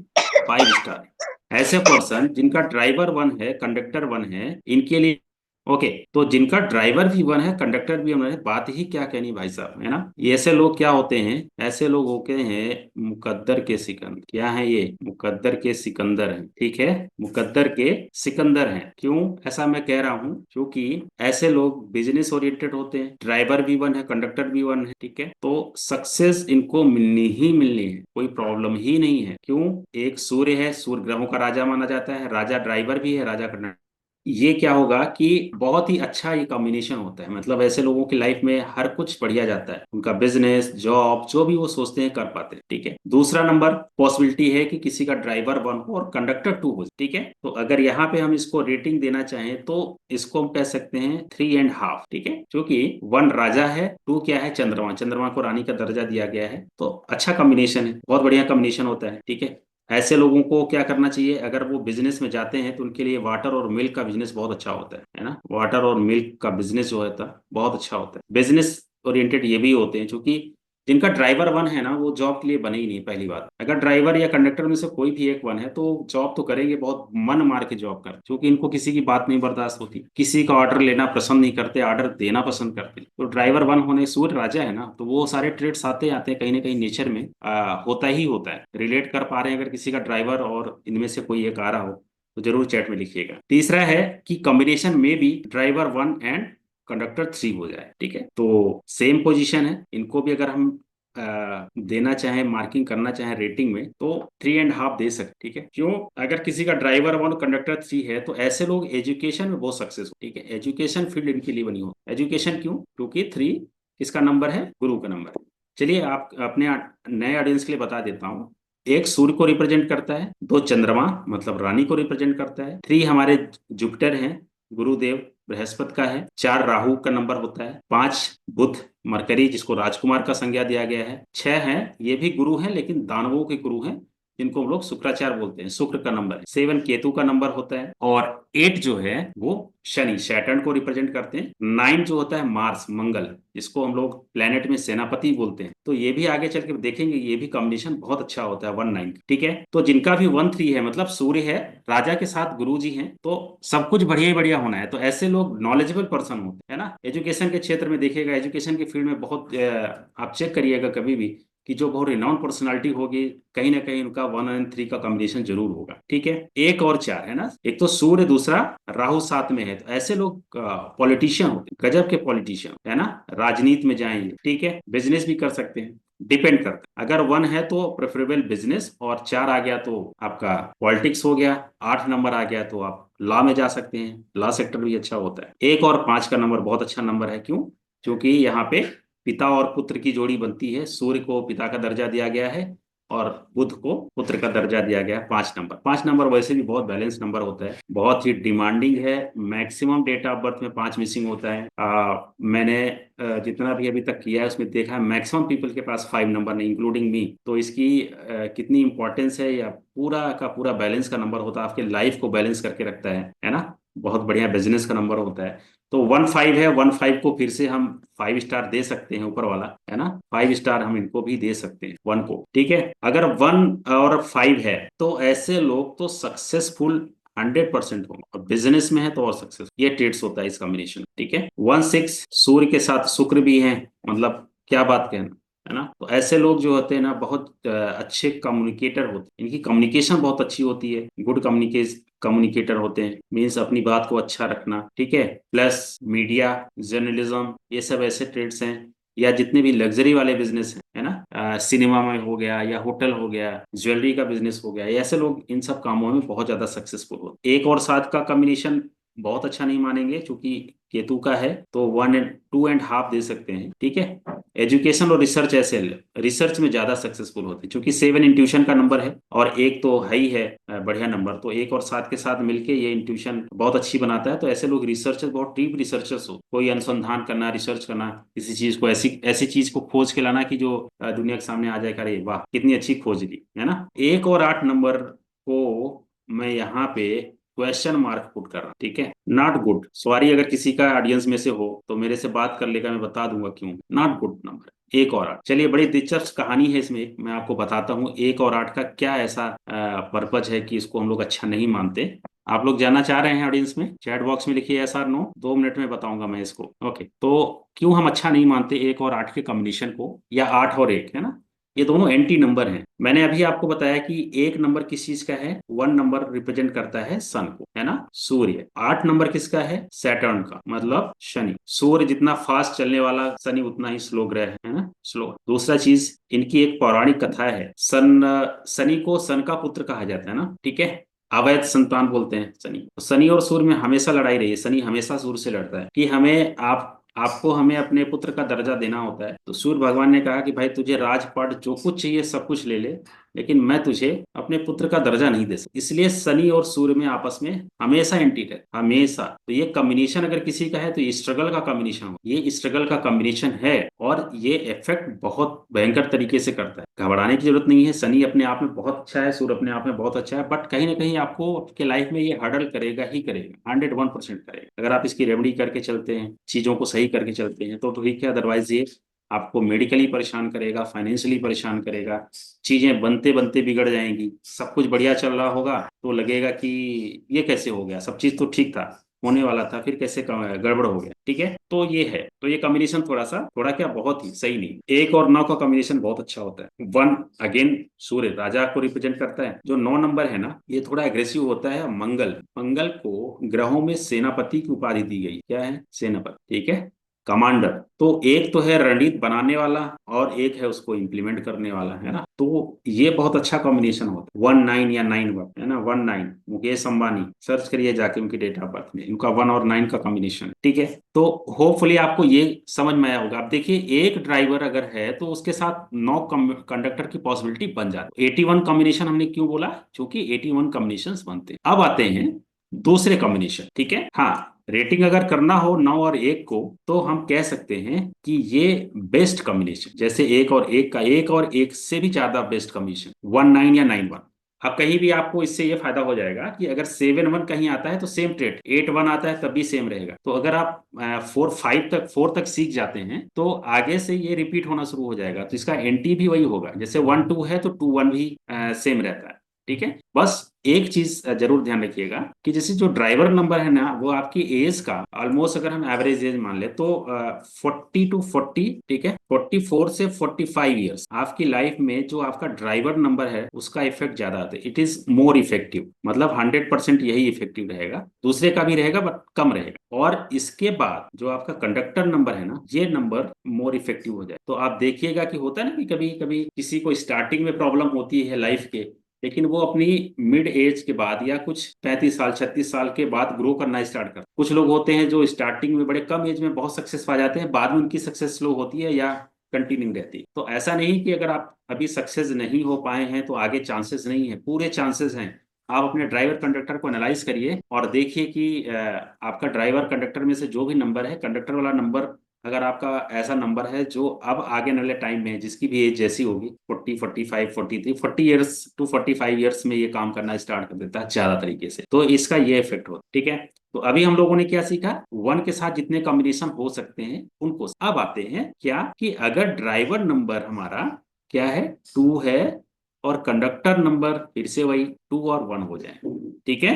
Speaker 2: 5 स्टार। ऐसे पर्सन जिनका ड्राइवर 1 है कंडक्टर 1 है, इनके लिए ओके। तो जिनका ड्राइवर भी 1 है कंडक्टर भी 1 है, बात ही क्या कहनी भाई साहब, है ना। ये ऐसे लोग क्या होते हैं, ऐसे लोग होते हैं मुकद्दर के सिकंदर। क्या है ये, मुकद्दर के सिकंदर हैं। ठीक है, मुकद्दर के सिकंदर हैं। क्यों ऐसा मैं कह रहा हूं, क्योंकि ऐसे लोग बिजनेस ओरिएंटेड होते हैं, ड्राइवर भी 1 है कंडक्टर भी 1 है। ठीक है, तो सक्सेस इनको मिलनी ही मिलनी है, कोई प्रॉब्लम ही नहीं है। क्यों, एक सूर्य है, सूर्य ग्रहों का राजा माना जाता है, राजा ड्राइवर भी है, राजा कंडक्टर। ये क्या होगा कि बहुत ही अच्छा ये कॉम्बिनेशन होता है, मतलब ऐसे लोगों की लाइफ में हर कुछ बढ़िया जाता है, उनका बिजनेस जॉब जो भी वो सोचते हैं कर पाते हैं। ठीक है, दूसरा नंबर पॉसिबिलिटी है कि किसी का ड्राइवर 1 हो और कंडक्टर 2 हो। ठीक है, तो अगर यहाँ पे हम इसको रेटिंग देना चाहें तो इसको हम कह सकते हैं 3.5। ठीक है, क्योंकि 1 राजा है, 2 क्या है, चंद्रमा, चंद्रमा को रानी का दर्जा दिया गया है, तो अच्छा कॉम्बिनेशन है, बहुत बढ़िया कॉम्बिनेशन होता है। ठीक है, ऐसे लोगों को क्या करना चाहिए, अगर वो बिजनेस में जाते हैं तो उनके लिए वाटर और मिल्क का बिजनेस बहुत अच्छा होता है ना, वाटर और मिल्क का बिजनेस जो होता है बहुत अच्छा होता है। बिजनेस ओरिएंटेड ये भी होते हैं, क्योंकि जिनका ड्राइवर 1 है ना वो जॉब के लिए बने ही नहीं। पहली बात, अगर ड्राइवर या कंडक्टर में से कोई भी एक 1 है तो जॉब तो करेंगे, बहुत मन मार के जॉब कर, क्योंकि इनको किसी की बात नहीं बर्दाश्त होती, किसी का ऑर्डर लेना पसंद नहीं करते, ऑर्डर देना पसंद करते। तो ड्राइवर 1 होने, सूर्य राजा है ना, तो वो सारे ट्रेड्स आते आते कहीं ना कहीं नेचर में होता ही होता है। रिलेट कर पा रहे हैं अगर किसी का ड्राइवर और इनमें से कोई एक आ रहा हो तो जरूर चैट में लिखिएगा। तीसरा है कि कॉम्बिनेशन में भी ड्राइवर 1 एंड कंडक्टर 3 हो जाए। ठीक है, तो सेम पोजीशन है, इनको भी अगर हम देना चाहें, मार्किंग करना चाहें रेटिंग में तो 3.5 दे सकते। ठीक है, क्यों, अगर किसी का ड्राइवर 1 कंडक्टर 3 है तो ऐसे लोग एजुकेशन में बहुत सक्सेस हो। ठीक है, एजुकेशन फील्ड इनके लिए बनी हो। एजुकेशन क्यों, क्योंकि 3 किसका नंबर है? गुरु का नंबर है। चलिए आप अपने नए ऑडियंस के लिए बता देता हूँ। एक सूर्य को रिप्रेजेंट करता है, 2 चंद्रमा मतलब रानी को रिप्रेजेंट करता है, 3 हमारे जुपिटर हैं, गुरुदेव बृहस्पति का है, 4 राहु का नंबर होता है, 5 बुध मरकरी जिसको राजकुमार का संज्ञा दिया गया है, 6 है ये भी गुरु हैं लेकिन दानवों के गुरु हैं जिनको हम लोग शुक्राचार्य बोलते हैं, शुक्र का नंबर है, 7 केतु का नंबर होता है, और 8 जो है वो शनि सैटर्न को रिप्रेजेंट करते हैं, 9 जो होता है मार्स मंगल जिसको हम लोग प्लेनेट में सेनापति बोलते हैं। तो ये भी आगे चल के देखेंगे, ये भी कॉम्बिनेशन बहुत अच्छा होता है 1-9। ठीक है, तो जिनका भी 1-3 है मतलब सूर्य है, राजा के साथ गुरु जी हैं, तो सब कुछ बढ़िया ही बढ़िया होना है। तो ऐसे लोग नॉलेजेबल पर्सन होते हैं ना। एजुकेशन के क्षेत्र में देखिएगा, एजुकेशन के फील्ड में बहुत आप चेक करिएगा कभी भी कि जो बहुत रिनाउंड पर्सनालिटी होगी कहीं ना कहीं उनका 1 और 3 का कॉम्बिनेशन जरूर होगा। ठीक है, 1 और 4 है ना, एक तो सूर्य, दूसरा राहु साथ में है, तो ऐसे लोग पॉलिटिशियन होते हैं, गजब के पॉलिटिशियन है ना, राजनीति में जाएंगे। ठीक है, बिजनेस भी कर सकते हैं, डिपेंड करता है। अगर 1 है तो प्रेफरेबल बिजनेस, और 4 आ गया तो आपका पॉलिटिक्स हो गया, 8 नंबर आ गया तो आप लॉ में जा सकते हैं, लॉ सेक्टर भी अच्छा होता है। 1 और 5 का नंबर बहुत अच्छा नंबर है, क्यों? क्योंकि यहाँ पे पिता और पुत्र की जोड़ी बनती है, सूर्य को पिता का दर्जा दिया गया है और बुध को पुत्र का दर्जा दिया गया है। 5 नंबर वैसे भी बहुत बैलेंस नंबर होता है, बहुत ही डिमांडिंग है। मैक्सिमम डेट ऑफ बर्थ में 5 मिसिंग होता है। मैंने जितना भी अभी तक किया है उसमें देखा है मैक्सिमम पीपल के पास 5 नंबर नहीं, इंक्लूडिंग मी। तो इसकी कितनी इंपॉर्टेंस है, या पूरा का पूरा बैलेंस का नंबर होता है, आपके लाइफ को बैलेंस करके रखता है ना। बहुत बढ़िया बिजनेस का नंबर होता है। तो 1-5 है, 1-5 को फिर से हम 5 स्टार दे सकते हैं, ऊपर वाला है ना, 5 स्टार हम इनको भी दे सकते हैं 1 को। ठीक है, अगर 1 और 5 है तो ऐसे लोग तो सक्सेसफुल 100% होंगे, और बिजनेस में है तो और सक्सेस। ये ट्रेड्स होता है इस कॉम्बिनेशन। ठीक है, 1-6 सूर्य के साथ शुक्र भी है, मतलब क्या बात कहना है ना। तो ऐसे लोग जो होते हैं ना बहुत अच्छे कम्युनिकेटर होते हैं, इनकी कम्युनिकेशन बहुत अच्छी होती है, गुड कम्युनिकेटर होते हैं, मीन्स अपनी बात को अच्छा रखना। ठीक है, प्लस मीडिया, जर्नलिज्म, ये सब ऐसे ट्रेड्स हैं, या जितने भी लग्जरी वाले बिजनेस है ना, सिनेमा में हो गया या होटल हो गया, ज्वेलरी का बिजनेस हो गया, ऐसे लोग इन सब कामों में बहुत ज्यादा सक्सेसफुल होते हैं। 1 और 7 का कॉम्बिनेशन बहुत अच्छा नहीं मानेंगे, क्योंकि केतु का है, तो 1 और 2.5 दे सकते हैं। ठीक है, एजुकेशन और रिसर्च, ऐसे रिसर्च में ज्यादा सक्सेसफुल होते हैं, क्योंकि 7 इंट्यूशन का नंबर है और 1 तो है ही है बढ़िया नंबर, तो 1 और 7 के साथ मिलके ये इंट्यूशन बहुत अच्छी बनाता है। तो ऐसे लोग रिसर्चर, बहुत डीप रिसर्चर्स हो, कोई अनुसंधान करना, रिसर्च करना, किसी चीज को ऐसी ऐसी चीज को खोज के लाना कि जो दुनिया के सामने आ जाए, अरे वाह कितनी अच्छी खोज ली, है ना। 1 और 8 नंबर को मैं यहाँ पे क्वेश्चन मार्क पुट कर रहा हूँ। ठीक है, नॉट गुड, सॉरी अगर किसी का ऑडियंस में से हो तो मेरे से बात कर लेगा, मैं बता दूंगा क्यों नॉट गुड नंबर 1 और 8। चलिए, बड़ी दिलचस्प कहानी है इसमें, मैं आपको बताता हूँ 1 और 8 का क्या ऐसा पर्पज है कि इसको हम लोग अच्छा नहीं मानते। आप लोग जानना चाह रहे हैं ऑडियंस में, चैट बॉक्स में लिखिए yes or no, 2 मिनट में बताऊंगा मैं इसको। ओके, तो क्यों हम अच्छा नहीं मानते 1 और 8 के कॉम्बिनेशन को, या 8 और 1, है ना, ये दोनों एंटी नंबर हैं। मैंने अभी आपको बताया कि 1 नंबर किस चीज का है, 1 नंबर रिप्रेजेंट करता है सन को, है ना, सूर्य। 8 नंबर किसका है, सैटर्न का, मतलब शनि। सूर्य जितना फास्ट चलने वाला, शनि उतना ही स्लो ग्रह है ना, स्लो। दूसरा चीज, इनकी एक पौराणिक कथा है, शनि को सन का पुत्र कहा जाता है ना। ठीक है, अवैध संतान बोलते हैं शनि। तो शनि और सूर्य में हमेशा लड़ाई रही है, शनि हमेशा सूर्य से लड़ता है कि आपको हमें अपने पुत्र का दर्जा देना होता है। तो सूर्य भगवान ने कहा कि भाई तुझे राजपाट जो कुछ चाहिए सब कुछ ले ले, लेकिन मैं तुझे अपने पुत्र का दर्जा नहीं दे सकता। इसलिए शनि और सूर्य में आपस में हमेशा एंटी है, हमेशा। तो ये कॉम्बिनेशन अगर किसी का है तो ये स्ट्रगल का कॉम्बिनेशन हो, ये स्ट्रगल का कॉम्बिनेशन है, और ये इफेक्ट बहुत भयंकर तरीके से करता है। घबराने की जरूरत नहीं है, शनि अपने आप में बहुत अच्छा है, सूर्य अपने आप में बहुत अच्छा है, बट कहीं ना कहीं आपको आपके लाइफ में ये हर्डल करेगा ही करेगा, 101% करेगा। अगर आप इसकी रेमेडी करके चलते हैं, चीजों को सही करके चलते हैं तो ठीक है, अदरवाइज ये आपको मेडिकली परेशान करेगा, फाइनेंशियली परेशान करेगा, चीजें बनते बनते बिगड़ जाएंगी। सब कुछ बढ़िया चल रहा होगा तो लगेगा कि ये कैसे हो गया, सब चीज तो ठीक था, होने वाला था, फिर कैसे गड़बड़ हो गया। ठीक है, तो ये है, तो ये कॉम्बिनेशन थोड़ा क्या बहुत ही सही नहीं। 1 और 9 का कॉम्बिनेशन बहुत अच्छा होता है। 1 अगेन सूर्य राजा को रिप्रेजेंट करता है, जो 9 नंबर है ना ये थोड़ा एग्रेसिव होता है। मंगल को ग्रहों में सेनापति की उपाधि दी गई, क्या है, सेनापति। ठीक है, कमांडर। तो एक तो है रणनीति बनाने वाला और एक है उसको इम्प्लीमेंट करने वाला, है ना। तो ये बहुत अच्छा कॉम्बिनेशन होता है। 19 या 9 है ना, 19 मुकेश अंबानी, सर्च करिए जाके उनकी डेट ऑफ बर्थ में, इनका 1 और 9 का कॉम्बिनेशन, ठीक है। तो होपफुली आपको ये समझ में आया होगा। अब देखिए, एक ड्राइवर अगर है तो उसके साथ 9 कंडक्टर की पॉसिबिलिटी बन जाती है। 81 कॉम्बिनेशन हमने क्यों बोला, क्योंकि 81 कॉम्बिनेशन बनते हैं। अब आते हैं दूसरे कॉम्बिनेशन, ठीक है। हाँ, रेटिंग अगर करना हो 9 और 1 को, तो हम कह सकते हैं कि ये बेस्ट कॉम्बिनेशन, जैसे 1 और 1 का, 1 और 1 से भी ज्यादा बेस्ट कॉम्बिनेशन 19 या 91। अब कहीं भी आपको इससे ये फायदा हो जाएगा कि अगर 7-1 कहीं आता है तो सेम ट्रेड, 8-1 आता है तब भी सेम रहेगा। तो अगर आप 4 तक सीख जाते हैं तो आगे से ये रिपीट होना शुरू हो जाएगा। तो इसका एंटी भी वही होगा, जैसे 1-2 है तो 2-1 भी सेम रहता है, ठीक है। बस एक चीज जरूर ध्यान रखिएगा कि जैसे जो ड्राइवर नंबर है ना, वो आपकी एज का ऑलमोस्ट, अगर हम एवरेज एज मान ले तो 40 to 40, ठीक है, 44 से 45 ईयर्स आपकी लाइफ में जो आपका ड्राइवर नंबर है उसका इफेक्ट ज्यादा आता है। इट इज मोर इफेक्टिव, मतलब 100% यही इफेक्टिव रहेगा, दूसरे का भी रहेगा बट कम रहेगा। और इसके बाद जो आपका कंडक्टर नंबर है ना, ये नंबर मोर इफेक्टिव हो जाए। तो आप देखिएगा कि होता है ना कि कभी कभी किसी को स्टार्टिंग में प्रॉब्लम होती है लाइफ के, लेकिन वो अपनी मिड एज के बाद या कुछ 35 साल 36 साल के बाद ग्रो करना स्टार्ट करते हैं। कुछ लोग होते हैं जो स्टार्टिंग में बड़े कम एज में बहुत सक्सेस पा जाते हैं, बाद में उनकी सक्सेस स्लो होती है या कंटिन्यू रहती है। तो ऐसा नहीं कि अगर आप अभी सक्सेस नहीं हो पाए हैं तो आगे चांसेस नहीं है, पूरे चांसेस हैं। आप अपने ड्राइवर कंडक्टर को एनालाइज करिए और देखिए कि आपका ड्राइवर कंडक्टर में से जो भी नंबर है, कंडक्टर वाला नंबर अगर आपका ऐसा नंबर है जो अब आगे वाले टाइम में जिसकी भी एज जैसी होगी, 40, 45, 43, 40 ईयर्स टू 45 ईयर्स में ये काम करना स्टार्ट कर देता है ज्यादा तरीके से, तो इसका ये इफेक्ट होता है, ठीक है। तो अभी हम लोगों ने क्या सीखा, 1 के साथ जितने कॉम्बिनेशन हो सकते हैं उनको। अब आते हैं क्या कि अगर ड्राइवर नंबर हमारा क्या है, 2 है, और कंडक्टर नंबर फिर से वही 2 और 1 हो जाए, ठीक है,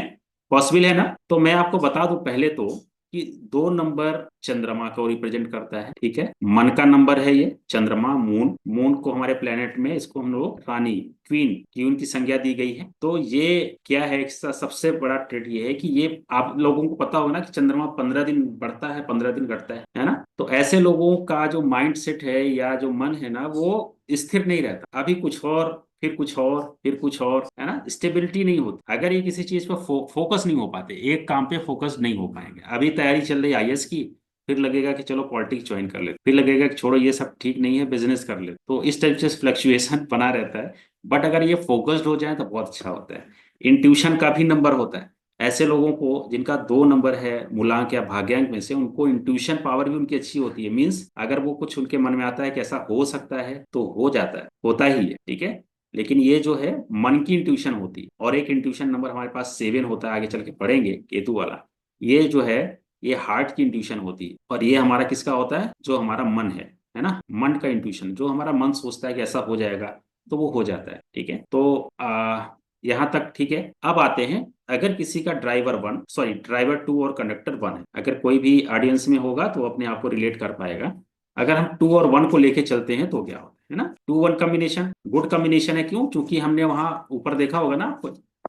Speaker 2: पॉसिबल है ना। तो मैं आपको बता दूं पहले तो कि 2 नंबर चंद्रमा को रिप्रेजेंट करता है, ठीक है, मन का नंबर है ये, चंद्रमा, मून, मून को हमारे प्लेनेट में इसको हम लोग रानी, क्वीन की संज्ञा दी गई है। तो ये क्या है, इसका सबसे बड़ा ट्रेड ये है कि ये आप लोगों को पता होगा ना कि चंद्रमा 15 दिन बढ़ता है, 15 दिन घटता है ना। तो ऐसे लोगों का जो माइंड सेट है या जो मन है ना, वो स्थिर नहीं रहता, अभी कुछ और फिर कुछ और फिर कुछ और, है ना, स्टेबिलिटी नहीं होती। अगर ये किसी चीज पर फोकस नहीं हो पाते, एक काम पे फोकस नहीं हो पाएंगे। अभी तैयारी चल रही आईएएस की, फिर लगेगा कि चलो पॉलिटिक्स ज्वाइन कर ले, फिर लगेगा कि छोड़ो ये सब ठीक नहीं है, बिजनेस कर ले। तो इस टाइप से फ्लक्चुएशन बना रहता है। बट अगर ये फोकस्ड हो जाए तो बहुत अच्छा होता है। इंट्यूशन का भी नंबर होता है। ऐसे लोगों को जिनका 2 नंबर है मूलांक या भाग्यांक में से, उनको इंट्यूशन पावर भी उनकी अच्छी होती है। मीन्स अगर वो कुछ उनके मन में आता है कि ऐसा हो सकता है तो हो जाता है, होता ही है, ठीक है। लेकिन ये जो है मन की इंट्यूशन होती है। और एक इंट्यूशन नंबर हमारे पास 7 होता है, आगे चल के पढ़ेंगे, केतु वाला। ये जो है ये हार्ट की इंट्यूशन होती है। और ये हमारा किसका होता है, जो हमारा मन है ना, मन का इंट्यूशन, जो हमारा मन सोचता है कि ऐसा हो जाएगा तो वो हो जाता है, ठीक है। तो यहाँ तक ठीक है। अब आते हैं, अगर किसी का ड्राइवर 2 और कंडक्टर 1 है, अगर कोई भी ऑडियंस में होगा तो अपने आप को रिलेट कर पाएगा। अगर हम 2 और 1 को लेके चलते हैं तो क्या होता है ना, 2-1 कॉम्बिनेशन गुड कॉम्बिनेशन है। क्यों? क्योंकि हमने वहां ऊपर देखा होगा ना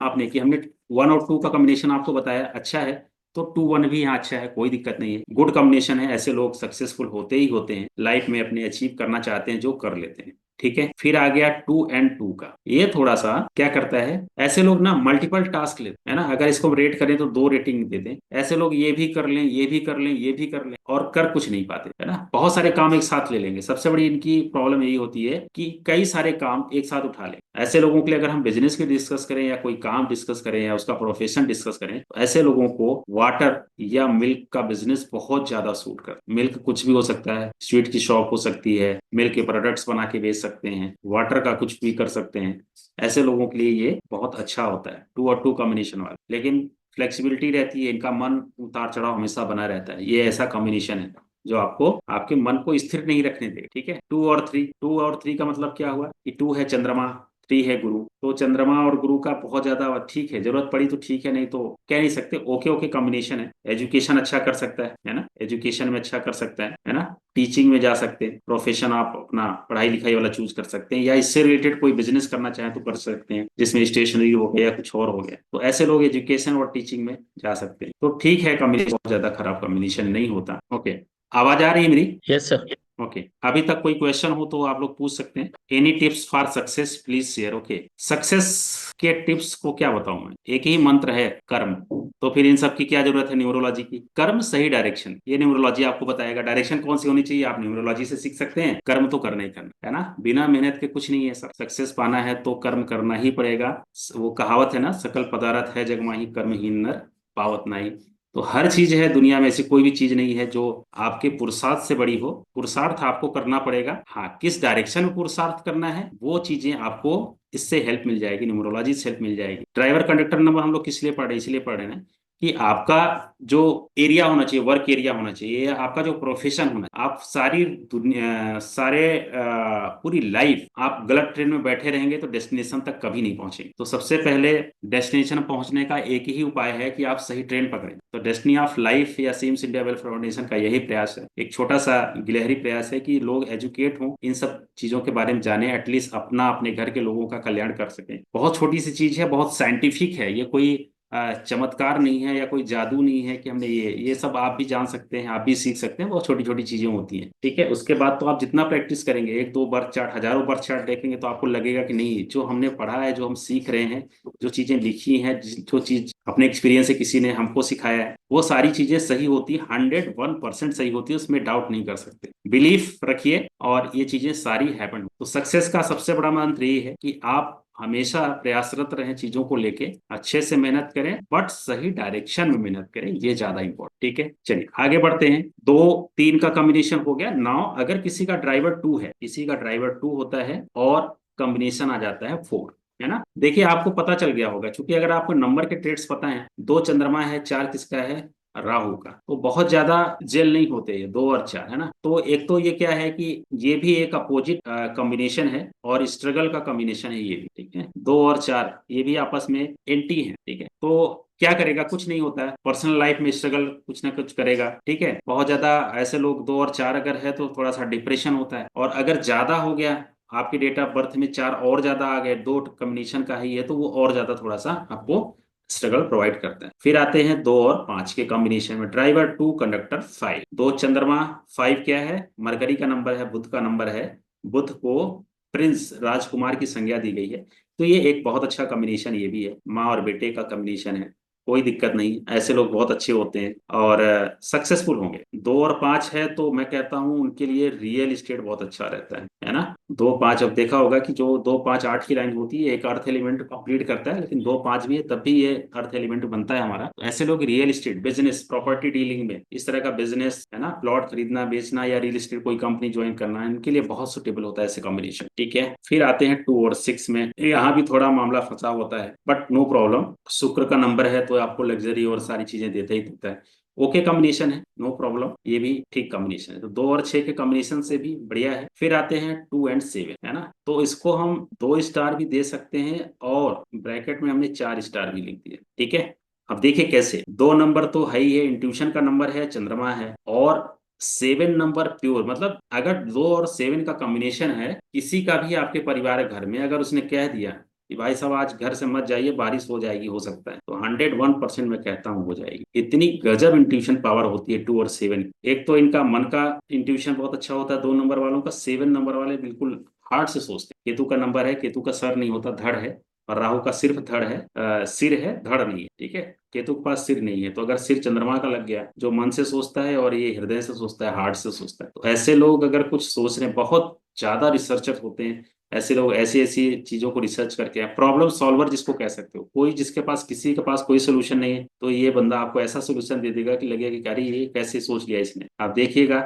Speaker 2: आपने कि हमने 1 और 2 का कॉम्बिनेशन आपको बताया अच्छा है, तो 2-1 भी यहाँ अच्छा है, कोई दिक्कत नहीं है, गुड कॉम्बिनेशन है। ऐसे लोग सक्सेसफुल होते ही होते हैं लाइफ में, अपने अचीव करना चाहते हैं जो कर लेते हैं, ठीक है। फिर आ गया 2 and 2 का, ये थोड़ा सा क्या करता है, ऐसे लोग ना मल्टीपल टास्क लेते हैं ना। अगर इसको रेट करें तो 2 रेटिंग देते हैं। ऐसे लोग ये भी कर लें, ये भी कर लें, ये भी कर लें, और कर कुछ नहीं पाते, है ना। बहुत सारे काम एक साथ ले लेंगे। सबसे बड़ी इनकी प्रॉब्लम यही होती है कि कई सारे काम एक साथ उठा लें। ऐसे लोगों के लिए अगर हम बिजनेस की डिस्कस करें या कोई काम डिस्कस करें या उसका प्रोफेशन डिस्कस करें, तो ऐसे लोगों को वाटर या मिल्क का बिजनेस बहुत ज्यादा सूट कर। मिल्क कुछ भी हो सकता है, स्वीट की शॉप हो सकती है, मिल्क के प्रोडक्ट्स बना के बेच सकते हैं, वाटर का कुछ भी कर सकते हैं। ऐसे लोगों के लिए ये बहुत अच्छा होता है 2 और 2 कॉम्बिनेशन वाला। लेकिन फ्लेक्सिबिलिटी रहती है, इनका मन उतार चढ़ाव हमेशा बना रहता है। ये ऐसा कॉम्बिनेशन है जो आपको आपके मन को स्थिर नहीं रखने देगा, ठीक है। 2 और 3 का मतलब क्या हुआ कि 2 है चंद्रमा, 3 है गुरु। तो चंद्रमा और गुरु का बहुत ज्यादा ठीक है, जरूरत पड़ी तो ठीक है, नहीं तो कह नहीं सकते। ओके ओके कॉम्बिनेशन है। एजुकेशन अच्छा कर सकता है ना, एजुकेशन में अच्छा कर सकता है ना। टीचिंग में जा सकते हैं, प्रोफेशन आप अपना पढ़ाई लिखाई वाला चूज कर सकते हैं, या इससे रिलेटेड कोई बिजनेस करना चाहें तो कर सकते हैं, जिसमें स्टेशनरी हो गया या कुछ और हो गया। तो ऐसे लोग एजुकेशन और टीचिंग में जा सकते हैं। तो ठीक है, कॉम्बिनेशन बहुत ज्यादा खराब कॉम्बिनेशन नहीं होता। ओके, आवाज आ रही है मेरी?
Speaker 4: Yes sir.
Speaker 2: ओके अभी तक कोई क्वेश्चन हो तो आप लोग पूछ सकते हैं। Any tips for success please share. Okay success के टिप्स को क्या बताऊं मैं, एक ही मंत्र है कर्म। तो फिर इन सब की क्या जरूरत है न्यूमरोलॉजी की? कर्म सही डायरेक्शन, ये न्यूमरोलॉजी आपको बताएगा डायरेक्शन कौन सी होनी चाहिए। आप न्यूमरोलॉजी से सीख सकते हैं, कर्म तो करना ही करना है ना, बिना मेहनत के कुछ नहीं है सर। सक्सेस पाना है तो कर्म करना ही पड़ेगा। वो कहावत है ना, सकल पदार्थ है जग माही कर्महीन नर पावत नाही। तो हर चीज है दुनिया में, ऐसी कोई भी चीज नहीं है जो आपके पुरुषार्थ से बड़ी हो। पुरुषार्थ आपको करना पड़ेगा, हाँ किस डायरेक्शन में पुरुषार्थ करना है वो चीजें आपको इससे हेल्प मिल जाएगी, न्यूमरोलॉजी से हेल्प मिल जाएगी। ड्राइवर कंडक्टर नंबर हम लोग किस लिए पढ़ रहे हैं, इसलिए पढ़ रहे हैं कि आपका जो एरिया होना चाहिए, वर्क एरिया होना चाहिए, या आपका जो प्रोफेशन होना चाहिए, आप सारी दुनिया पूरी लाइफ आप गलत ट्रेन में बैठे रहेंगे तो डेस्टिनेशन तक कभी नहीं पहुंचेंगे। तो सबसे पहले डेस्टिनेशन पहुंचने का एक ही उपाय है कि आप सही ट्रेन पकड़ें। तो डेस्टिनी ऑफ लाइफ या सीम्स इंडिया वेलफेयर फाउंडेशन का यही प्रयास है, एक छोटा सा गिलहरी प्रयास है कि लोग एजुकेट हों, इन सब चीजों के बारे में जाने, एटलीस्ट अपना अपने घर के लोगों का कल्याण कर सकें। बहुत छोटी सी चीज है, बहुत साइंटिफिक है, ये कोई चमत्कार नहीं है या कोई जादू नहीं है कि हमने ये सब आप भी जान सकते हैं, आप भी सीख सकते हैं। बहुत छोटी छोटी चीजें होती हैं, ठीक है। उसके बाद तो आप जितना प्रैक्टिस करेंगे, एक दो बर्थ चार्ट, हजारों बर्थ चार्ट देखेंगे तो आपको लगेगा कि नहीं, जो हमने पढ़ा है, जो हम सीख रहे हैं, जो चीजें लिखी हैं, जो चीज अपने एक्सपीरियंस से किसी ने हमको सिखाया है, वो सारी चीजें सही होती है, 101% सही होती है, उसमें डाउट नहीं कर सकते। बिलीफ रखिए और ये चीजें सारी हैपन। तो सक्सेस का सबसे बड़ा मंत्र ये है कि आप हमेशा प्रयासरत रहें, चीजों को लेके अच्छे से मेहनत करें, बट सही डायरेक्शन में मेहनत करें, ये ज्यादा इंपॉर्टेंट। ठीक है, चलिए आगे बढ़ते हैं। 2 3 का कॉम्बिनेशन हो गया। नाउ अगर किसी का ड्राइवर 2 है, किसी का ड्राइवर 2 होता है और कॉम्बिनेशन आ जाता है 4, है ना। देखिए आपको पता चल गया होगा, क्योंकि अगर आपको नंबर के ट्रेड्स पता है, 2 चंद्रमा है, 4 किसका है, राहु का, तो बहुत ज्यादा जेल नहीं होते ये 2 और 4, है ना। तो एक तो ये क्या है कि ये भी एक अपोजिट कॉम्बिनेशन है और स्ट्रगल का कॉम्बिनेशन है ये भी, ठीक है। 2 और 4 ये भी आपस में एंटी है, ठीक है। तो क्या करेगा, कुछ नहीं होता है, पर्सनल लाइफ में स्ट्रगल कुछ ना कुछ करेगा, ठीक है। बहुत ज्यादा ऐसे लोग 2 और 4 अगर है तो थोड़ा सा डिप्रेशन होता है, और अगर ज्यादा हो गया आपकी डेट ऑफ बर्थ में 4 और ज्यादा आ गए, 2 कॉम्बिनेशन का ही है, तो वो और ज्यादा थोड़ा सा आपको स्ट्रगल प्रोवाइड करता है। फिर आते हैं 2 और 5 के कॉम्बिनेशन में, ड्राइवर 2 कंडक्टर 5, 2 चंद्रमा, 5 क्या है, मरकरी का नंबर है, बुध का नंबर है, बुध को प्रिंस राजकुमार की संज्ञा दी गई है। तो ये एक बहुत अच्छा कॉम्बिनेशन ये भी है, माँ और बेटे का कॉम्बिनेशन है, कोई दिक्कत नहीं, ऐसे लोग बहुत अच्छे होते हैं और सक्सेसफुल होंगे। 2 और 5 है तो मैं कहता हूँ उनके लिए रियल एस्टेट बहुत अच्छा रहता है ना। 2 5 अब देखा होगा कि जो 2 5 8 की लाइन होती है, एक अर्थ एलिमेंट कंप्लीट करता है, लेकिन 2 5 भी है तब भी ये अर्थ एलिमेंट बनता है हमारा। तो ऐसे लोग real estate business, property dealing में, इस तरह का बिजनेस है ना, प्लॉट खरीदना बेचना या रियल एस्टेट कोई कंपनी ज्वाइन करना, इनके लिए बहुत सुटेबल होता है ऐसे कॉम्बिनेशन, ठीक है। फिर आते हैं 2 और 6 में, यहाँ भी थोड़ा मामला फंसा होता है, बट नो प्रॉब्लम, शुक्र का नंबर है तो आपको लग्जरी और सारी चीजें देता ही देता है। ओके कॉम्बिनेशन है, नो प्रॉब्लम, ये भी ठीक कॉम्बिनेशन है। तो 2 और 6 के कॉम्बिनेशन से भी बढ़िया है। फिर आते हैं 2 एंड 7, है ना, तो इसको हम 2 स्टार भी दे सकते हैं और ब्रैकेट में हमने 4 स्टार भी लिख दिया, ठीक है। अब देखिए कैसे, 2 नंबर तो है ही है, इंट्यूशन का नंबर है, चंद्रमा है, और 7 नंबर प्योर, मतलब अगर 2 और 7 का कॉम्बिनेशन है, किसी का भी आपके परिवार घर में अगर उसने कह दिया कि भाई साहब आज घर से मत जाइए, बारिश हो जाएगी, हो सकता है, तो 101% मैं कहता हूँ हो जाएगी। इतनी गजब इंट्यूशन पावर होती है 2 और 7। एक तो इनका मन का इंट्यूशन बहुत अच्छा होता है 2 नंबर वालों का, 7 नंबर वाले बिल्कुल हार्ट से सोचते हैं। केतु का नंबर है, केतु का सर नहीं होता, धड़ है, और राहु का सिर्फ धड़ है, सिर है, धड़ नहीं है, ठीक है। केतु के पास सिर नहीं है, तो अगर सिर चंद्रमा का लग गया, जो मन से सोचता है, और ये हृदय से सोचता है, हार्ट से सोचता है, तो ऐसे लोग अगर कुछ सोच रहे हैं, बहुत ज्यादा रिसर्चर होते हैं ऐसे लोग, ऐसी ऐसी चीजों को रिसर्च करके, प्रॉब्लम सॉल्वर जिसको कह सकते हो, कोई जिसके पास, किसी के पास कोई सोल्यूशन नहीं है, तो ये बंदा आपको ऐसा सोल्यूशन दे देगा कि लगेगा कि अरे ये कैसे सोच लिया इसने। आप देखिएगा,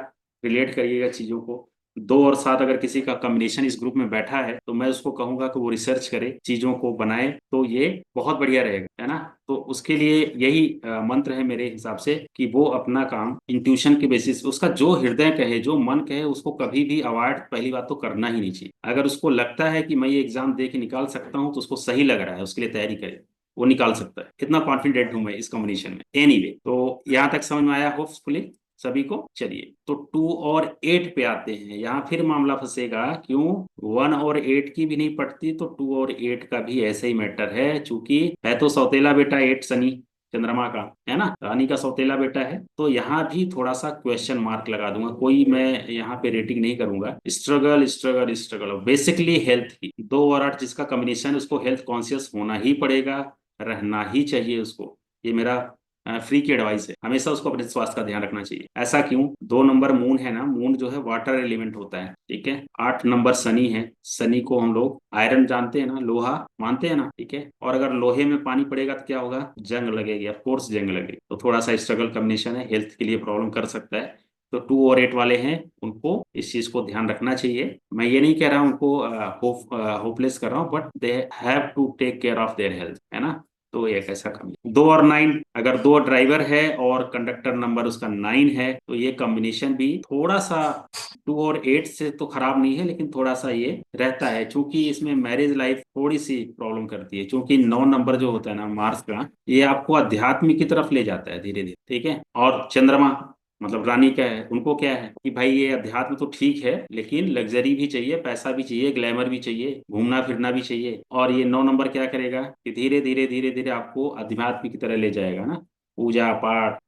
Speaker 2: रिलेट करिएगा चीजों को। 2 और 7 अगर किसी का कॉम्बिनेशन इस ग्रुप में बैठा है तो मैं उसको कहूंगा कि वो रिसर्च करे, चीजों को बनाए, तो ये बहुत बढ़िया रहेगा, है ना। तो उसके लिए यही मंत्र है मेरे हिसाब से कि वो अपना काम इंट्यूशन के बेसिस, उसका जो हृदय कहे, जो मन कहे, उसको कभी भी अवॉइड, पहली बात तो करना ही नहीं चाहिए। अगर उसको लगता है कि मैं ये एग्जाम दे के निकाल सकता हूँ, तो उसको सही लग रहा है, उसके लिए तैयारी करे, वो निकाल सकता है। इतना कॉन्फिडेंट हूं मैं इस कॉम्बिनेशन में। एनीवे, तो यहाँ तक समझ में आया होपफुली सभी को। चलिए, तो 2 और 8 पे आते हैं। यहाँ फिर मामला फंसेगा, क्यों, 1 और 8 की भी नहीं पड़ती, तो 2 और 8 का भी ऐसे ही मैटर है, चूंकि है तो सौतेला बेटा 8 शनि, चंद्रमा का, है ना, रानी का सौतेला बेटा है। तो यहाँ भी थोड़ा सा क्वेश्चन मार्क लगा दूंगा, कोई मैं यहाँ पे रेटिंग नहीं करूंगा। Struggle struggle struggle, basically health की 2 और 8 जिसका कॉम्बिनेशन, उसको हेल्थ कॉन्शियस होना ही पड़ेगा, रहना ही चाहिए उसको। ये मेरा फ्री की एडवाइस है, हमेशा उसको अपने स्वास्थ्य का ध्यान रखना चाहिए। ऐसा क्यों? 2 नंबर मून है ना, मून जो है वाटर एलिमेंट होता है, ठीक है। 8 नंबर शनि है, शनि को हम लोग आयरन जानते हैं ना, लोहा मानते हैं ना, ठीक है। और अगर लोहे में पानी पड़ेगा तो क्या होगा? जंग लगेगी, ऑफ कोर्स जंग लगेगी। तो थोड़ा सा स्ट्रगल कॉम्बिनेशन है, हेल्थ के लिए प्रॉब्लम कर सकता है। तो 2 और 8 वाले हैं, उनको इस चीज को ध्यान रखना चाहिए। मैं ये नहीं कह रहा हूं उनको होपलेस कर रहा हूँ, but they have to take care of their health, है ना। तो एक ऐसा कम 2 और 9, अगर 2 ड्राइवर है और कंडक्टर नंबर उसका 9 है, तो ये कॉम्बिनेशन भी थोड़ा सा 2 और 8 से तो खराब नहीं है, लेकिन थोड़ा सा ये रहता है, क्योंकि इसमें मैरिज लाइफ थोड़ी सी प्रॉब्लम करती है। क्योंकि 9 नंबर जो होता है ना मार्स का, ये आपको अध्यात्म की तरफ ले जाता है धीरे धीरे, ठीक है। और चंद्रमा मतलब रानी का है, उनको क्या है कि भाई ये अध्यात्म तो ठीक है, लेकिन लग्जरी भी चाहिए, पैसा भी चाहिए, ग्लैमर भी चाहिए, घूमना फिरना भी चाहिए। और ये 9 नंबर क्या करेगा कि धीरे धीरे धीरे धीरे आपको अध्यात्म की तरह ले जाएगा ना, पूजा पाठ,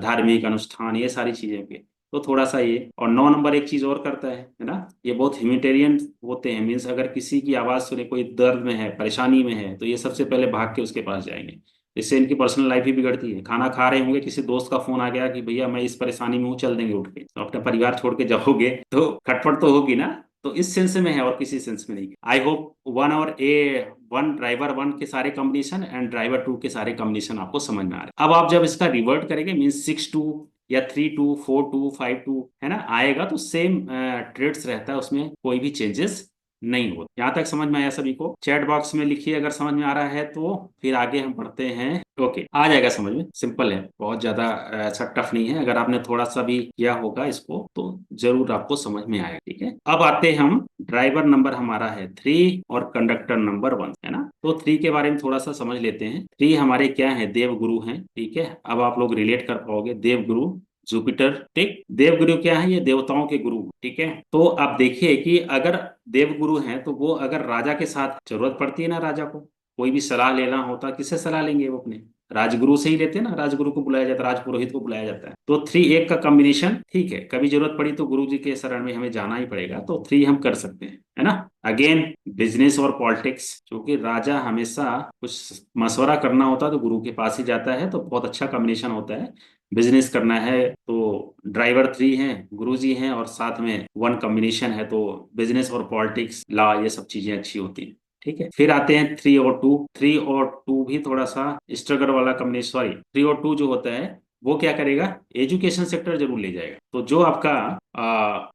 Speaker 2: धार्मिक अनुष्ठान, ये सारी चीजें पे। तो थोड़ा सा ये, और 9 नंबर एक चीज और करता है ना, ये बहुत ह्यूमैनिटेरियन होते हैं। मीन्स अगर किसी की आवाज सुने, कोई दर्द में है, परेशानी में है, तो ये सबसे पहले भाग के उसके पास जाएंगे। इससे इनकी पर्सनल लाइफ ही बिगड़ती है। खाना खा रहे होंगे, किसी दोस्त का फोन आ गया कि भैया मैं इस परेशानी में हूँ, चल देंगे उठ के, तो अपना परिवार छोड़ के जाओगे तो खटपट तो होगी ना। तो इस सेंस में है और किसी सेंस में नहीं। आई होप 1 ड्राइवर 1 के सारे कॉम्बिनेशन एंड ड्राइवर 2 के सारे कॉम्बिनेशन आपको समझ में आ रहे हैं। अब आप जब इसका रिवर्ट करेंगे, मीन्स 6-2 या 3-2 4-2 5-2, है ना, आएगा तो सेम ट्रेड्स रहता है, उसमें कोई भी चेंजेस नहीं होता। यहाँ तक समझ में आया सभी को? चैट बॉक्स में लिखिए अगर समझ में आ रहा है तो, फिर आगे हम बढ़ते हैं। ओके, आ जाएगा समझ में, सिंपल है, बहुत ज्यादा ऐसा टफ नहीं है। अगर आपने थोड़ा सा भी किया होगा इसको तो जरूर आपको समझ में आएगा, ठीक है। अब आते हैं हम, ड्राइवर नंबर हमारा है 3 और कंडक्टर नंबर 1, है ना। तो 3 के बारे में थोड़ा सा समझ लेते हैं। 3 हमारे क्या है? देवगुरु हैं, ठीक है। अब आप लोग रिलेट कर पाओगे, देवगुरु जुपिटर, ठीक। देवगुरु क्या है? ये देवताओं के गुरु, ठीक है। तो आप देखिए कि अगर देवगुरु हैं, तो वो अगर राजा के साथ, जरूरत पड़ती है ना राजा को, कोई भी सलाह लेना होता, किससे सलाह लेंगे? वो अपने राजगुरु से ही लेते हैं ना, राजगुरु को बुलाया जाता है, राजपुरोहित को बुलाया जाता है। तो 3-1 का कॉम्बिनेशन ठीक है, कभी जरूरत पड़ी तो गुरु जी के शरण में हमें जाना ही पड़ेगा, तो 3 हम कर सकते हैं, है ना। अगेन बिजनेस और पॉलिटिक्स, क्योंकि राजा हमेशा कुछ मशवरा करना होता है तो गुरु के पास ही जाता है, तो बहुत अच्छा कॉम्बिनेशन होता है। बिजनेस करना है तो ड्राइवर 3 हैं, गुरुजी हैं, और साथ में 1 कॉम्बिनेशन है, तो बिजनेस और पॉलिटिक्स, लॉ, ये सब चीजें अच्छी होती हैं, ठीक है। फिर आते हैं 3 और 2। 3 और 2 भी थोड़ा सा स्ट्रगल वाला कॉम्बिनेशन। सॉरी, 3 और 2 जो होता है वो क्या करेगा? एजुकेशन सेक्टर जरूर ले जाएगा। तो जो आपका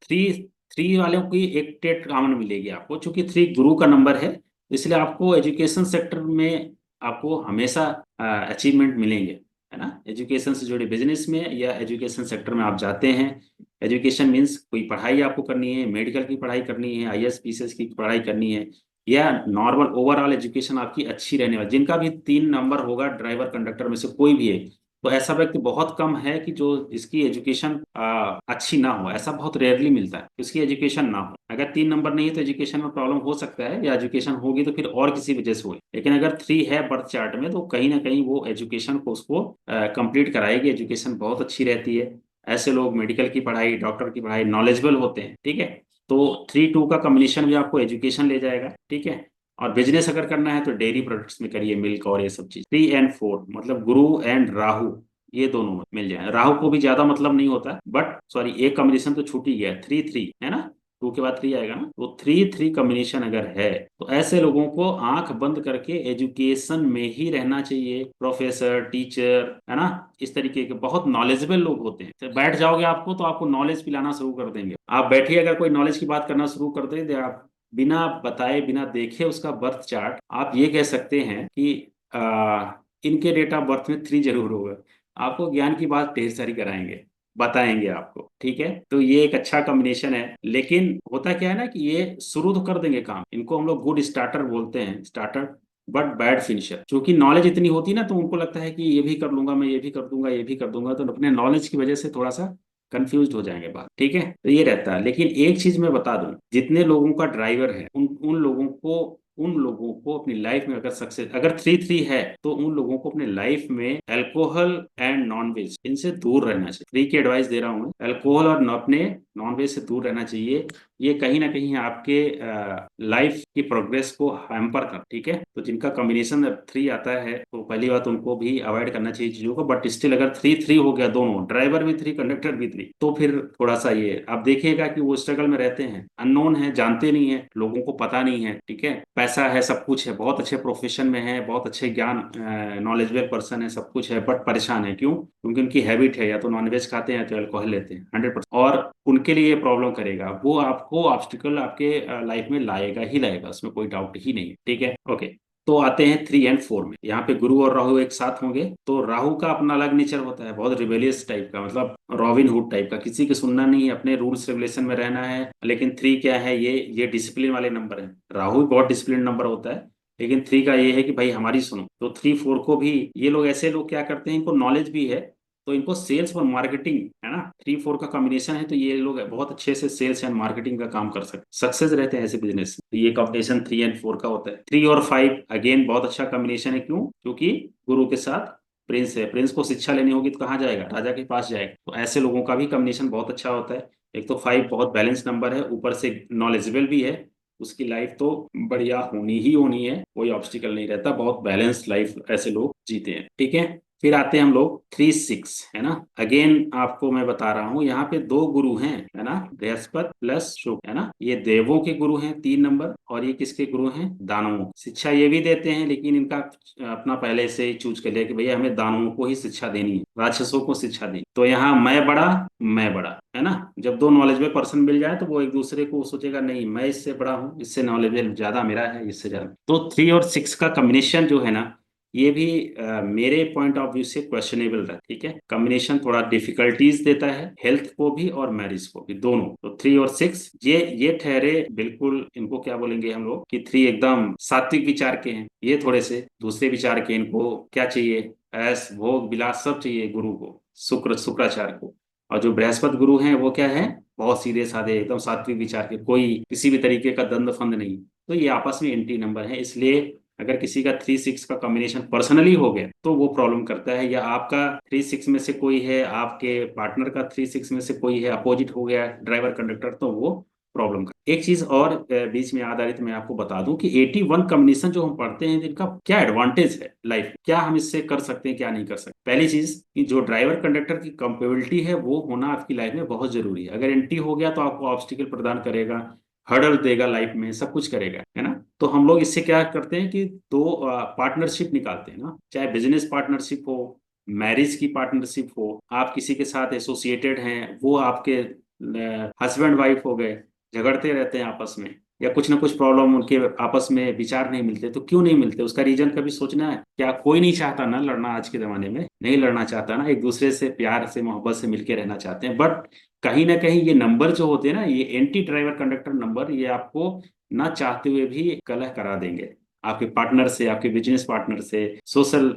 Speaker 2: 3 वालों की एक टेट कॉमन मिलेगी आपको, चूंकि 3 गुरु का नंबर है, इसलिए आपको एजुकेशन सेक्टर में आपको हमेशा अचीवमेंट मिलेंगे, है ना। एजुकेशन से जुड़े बिजनेस में या एजुकेशन सेक्टर में आप जाते हैं। एजुकेशन मीन्स कोई पढ़ाई आपको करनी है, मेडिकल की पढ़ाई करनी है, आईएएस पीसीएस की पढ़ाई करनी है, या नॉर्मल ओवरऑल एजुकेशन आपकी अच्छी रहने वाली। जिनका भी 3 नंबर होगा, ड्राइवर कंडक्टर में से कोई भी है, तो ऐसा व्यक्ति बहुत कम है कि जो इसकी एजुकेशन अच्छी ना हो। ऐसा बहुत रेयरली मिलता है इसकी एजुकेशन ना हो। अगर 3 नंबर नहीं है तो एजुकेशन में प्रॉब्लम हो सकता है, या एजुकेशन होगी तो फिर और किसी वजह से होगी। लेकिन अगर 3 है बर्थ चार्ट में, तो कहीं ना कहीं वो एजुकेशन को उसको कंप्लीट कराएगी, एजुकेशन बहुत अच्छी रहती है। ऐसे लोग मेडिकल की पढ़ाई, डॉक्टर की पढ़ाई नॉलेजेबल होते हैं, ठीक है। तो 3-2 का कॉम्बिनेशन भी आपको एजुकेशन ले जाएगा, ठीक है। और बिजनेस अगर करना है तो डेयरी प्रोडक्ट्स में करिए, मिल्क और ये सब चीज। 3 और 4 मतलब गुरु एंड राहु, ये दोनों मिल जाए। राहु को भी ज्यादा मतलब नहीं होता, बट सॉरी, एक कॉम्बिनेशन तो छूट ही गया, 3-3, है ना। 2 के बाद 3 आएगा ना, तो 3-3 कॉम्बिनेशन अगर है, तो ऐसे लोगों को आंख बंद करके एजुकेशन में ही रहना चाहिए। प्रोफेसर, टीचर, है ना, इस तरीके के बहुत नॉलेजेबल लोग होते हैं। तो बैठ जाओगे आपको तो आपको नॉलेज पिलाना शुरू कर देंगे। आप बैठिए, अगर कोई नॉलेज की बात करना शुरू कर दे, आप बिना बताए, बिना देखे उसका बर्थ चार्ट, आप ये कह सकते हैं कि इनके डेट ऑफ बर्थ में 3 जरूर होगा। आपको ज्ञान की बात ढेर सारी कराएंगे, बताएंगे आपको, ठीक है। तो ये एक अच्छा कॉम्बिनेशन है। लेकिन होता क्या है ना कि ये शुरू तो कर देंगे काम, इनको हम लोग गुड स्टार्टर बोलते हैं, स्टार्टर, बट बैड फिनिशर। क्योंकि नॉलेज इतनी होती है ना, तो उनको लगता है कि ये भी कर लूंगा मैं, ये भी कर दूंगा, ये भी कर दूंगा, तो अपने नॉलेज की वजह से थोड़ा सा कंफ्यूज हो जाएंगे बात, ठीक है। तो ये रहता है। लेकिन एक चीज मैं बता दूं, जितने लोगों का ड्राइवर है उन लोगों को उन लोगों को अपनी लाइफ में अगर सक्सेस, अगर 3-3 है तो उन लोगों को अपने लाइफ में अल्कोहल एंड नॉनवेज इनसे दूर रहना चाहिए। 3 की एडवाइस दे रहा हूँ मैं, अल्कोहल और अपने नॉनवेज से दूर रहना चाहिए। ये कहीं ना कहीं आपके लाइफ की प्रोग्रेस को हैम्पर कर, ठीक है। तो जिनका कॉम्बिनेशन 3 आता है तो पहली बात उनको भी अवॉइड करना चाहिए चीजों को। बट स्टिल अगर 3-3 हो गया, दोनों ड्राइवर भी 3 कंडक्टर भी 3, तो फिर थोड़ा सा ये आप देखिएगा कि वो स्ट्रगल में रहते हैं, अननोन है, जानते नहीं है, लोगों को पता नहीं है, ठीक है। पैसा है, सब कुछ है, बहुत अच्छे प्रोफेशन में है, बहुत अच्छे ज्ञान नॉलेजेबल पर्सन है, सब कुछ है, बट परेशान है। क्यों? क्योंकि उनकी हैबिट है या तो नॉनवेज खाते हैं या तो अल्कोहल लेते हैं 100%, और उनके लिए ये प्रॉब्लम करेगा। वो आपको ऑब्स्टिकल आपके लाइफ में लाएगा ही लाएगा, उसमें कोई डाउट ही नहीं है, ठीक है। ओके, तो आते हैं 3 एंड 4 में। यहाँ पे गुरु और राहु एक साथ होंगे तो राहु का अपना अलग नेचर होता है, बहुत रिबेलियस टाइप का, मतलब रॉबिन हुड टाइप का, किसी की सुनना नहीं है, अपने रूल्स रेगुलेशन में रहना है। लेकिन 3 क्या है, ये डिसिप्लिन वाले नंबर है। राहु भी बहुत डिसिप्लिन नंबर होता है, लेकिन 3 का ये है कि भाई हमारी सुनो। तो 3-4 को भी ये लोग, ऐसे लोग क्या करते हैं, इनको नॉलेज भी है तो इनको सेल्स और मार्केटिंग है ना, 3-4 का कॉम्बिनेशन है तो ये लोग बहुत अच्छे से सेल्स एंड मार्केटिंग का काम कर सकते, सक्सेस रहते हैं ऐसे बिजनेस। तो ये कॉम्बिनेशन 3 एंड 4 का होता है। 3 और 5 अगेन बहुत अच्छा कॉम्बिनेशन है। क्यों? क्योंकि गुरु के साथ प्रिंस है, प्रिंस को शिक्षा लेनी होगी तो कहाँ जाएगा? राजा के पास जाएगा। तो ऐसे लोगों का भी कॉम्बिनेशन बहुत अच्छा होता है। एक तो 5 बहुत बैलेंस नंबर है, ऊपर से नॉलेजेबल भी है, उसकी लाइफ तो बढ़िया होनी ही होनी है, कोई ऑब्स्टिकल नहीं रहता, बहुत बैलेंस लाइफ ऐसे लोग जीते हैं, ठीक है। फिर आते हैं हम लोग 3-6, है ना। अगेन आपको मैं बता रहा हूँ, यहाँ पे 2 गुरु हैं, है ना, बृहस्पति प्लस शुक्र, है ना। ये देवों के गुरु हैं 3 नंबर, और ये किसके गुरु हैं? दानवों। शिक्षा ये भी देते हैं, लेकिन इनका अपना पहले से ही चूज कर लिया कि भैया हमें दानवों को ही शिक्षा देनी है, राक्षसों को शिक्षा देनी। तो यहाँ मैं बड़ा, है ना। जब 2 नॉलेजेबल पर्सन मिल जाए तो वो एक दूसरे को सोचेगा, नहीं मैं इससे बड़ा हूँ, इससे नॉलेजेबल ज्यादा मेरा है, इससे ज्यादा। तो 3 और 6 का कॉम्बिनेशन जो है ना, ये भी मेरे पॉइंट ऑफ व्यू से क्वेश्चनेबल रहा, ठीक है। कॉम्बिनेशन थोड़ा डिफिकल्टीज देता है, हेल्थ को भी और मैरिज को भी, दोनों। तो 3 और 6 ये ठहरे बिल्कुल, इनको क्या बोलेंगे हम लोग कि 3 एकदम सात्विक विचार के हैं, ये थोड़े से दूसरे विचार के। इनको क्या चाहिए? ऐस भोग विलास सब चाहिए गुरु को, शुक्राचार्य को। और जो बृहस्पति गुरु हैं वो क्या है? बहुत सीधे साधे, एकदम सात्विक विचार के, कोई किसी भी तरीके का दंड फंद नहीं। तो ये आपस में एंटी नंबर है, इसलिए अगर किसी का 3-6 का कॉम्बिनेशन पर्सनली हो गया तो वो प्रॉब्लम करता है, या आपका 3-6 में से कोई है, आपके पार्टनर का 3-6 में से कोई है, अपोजिट हो गया ड्राइवर कंडक्टर, तो वो प्रॉब्लम का। एक चीज और बीच में याद आ रही थी, मैं आपको बता दूं कि 81 कॉम्बिनेशन जो हम पढ़ते हैं, जिनका क्या एडवांटेज है लाइफ, क्या हम इससे कर सकते हैं, क्या नहीं कर सकते। पहली चीज कि जो ड्राइवर कंडक्टर की कंपेबिलिटी है वो होना आपकी लाइफ में बहुत जरूरी है। अगर एंटी हो गया तो आपको ऑब्स्टिकल प्रदान करेगा, हर्डल देगा लाइफ में, सब कुछ करेगा, है ना। तो हम लोग इससे क्या करते हैं कि 2 पार्टनरशिप निकालते हैं ना, चाहे बिजनेस पार्टनरशिप हो, मैरिज की पार्टनरशिप हो, आप किसी के साथ एसोसिएटेड हैं, वो आपके हस्बैंड वाइफ हो गए, झगड़ते रहते हैं आपस में, या कुछ ना कुछ प्रॉब्लम, उनके आपस में विचार नहीं मिलते। तो क्यों नहीं मिलते? उसका रीजन कभी सोचना है क्या? कोई नहीं चाहता ना लड़ना, आज के जमाने में नहीं लड़ना चाहता ना, एक दूसरे से प्यार से मोहब्बत से मिलके रहना चाहते हैं। बट कहीं ना कहीं ये नंबर जो होते हैं ना, ये एंटी ड्राइवर कंडक्टर नंबर, ये आपको ना चाहते हुए भी कलह करा देंगे आपके पार्टनर से, आपके बिजनेस पार्टनर से, सोशल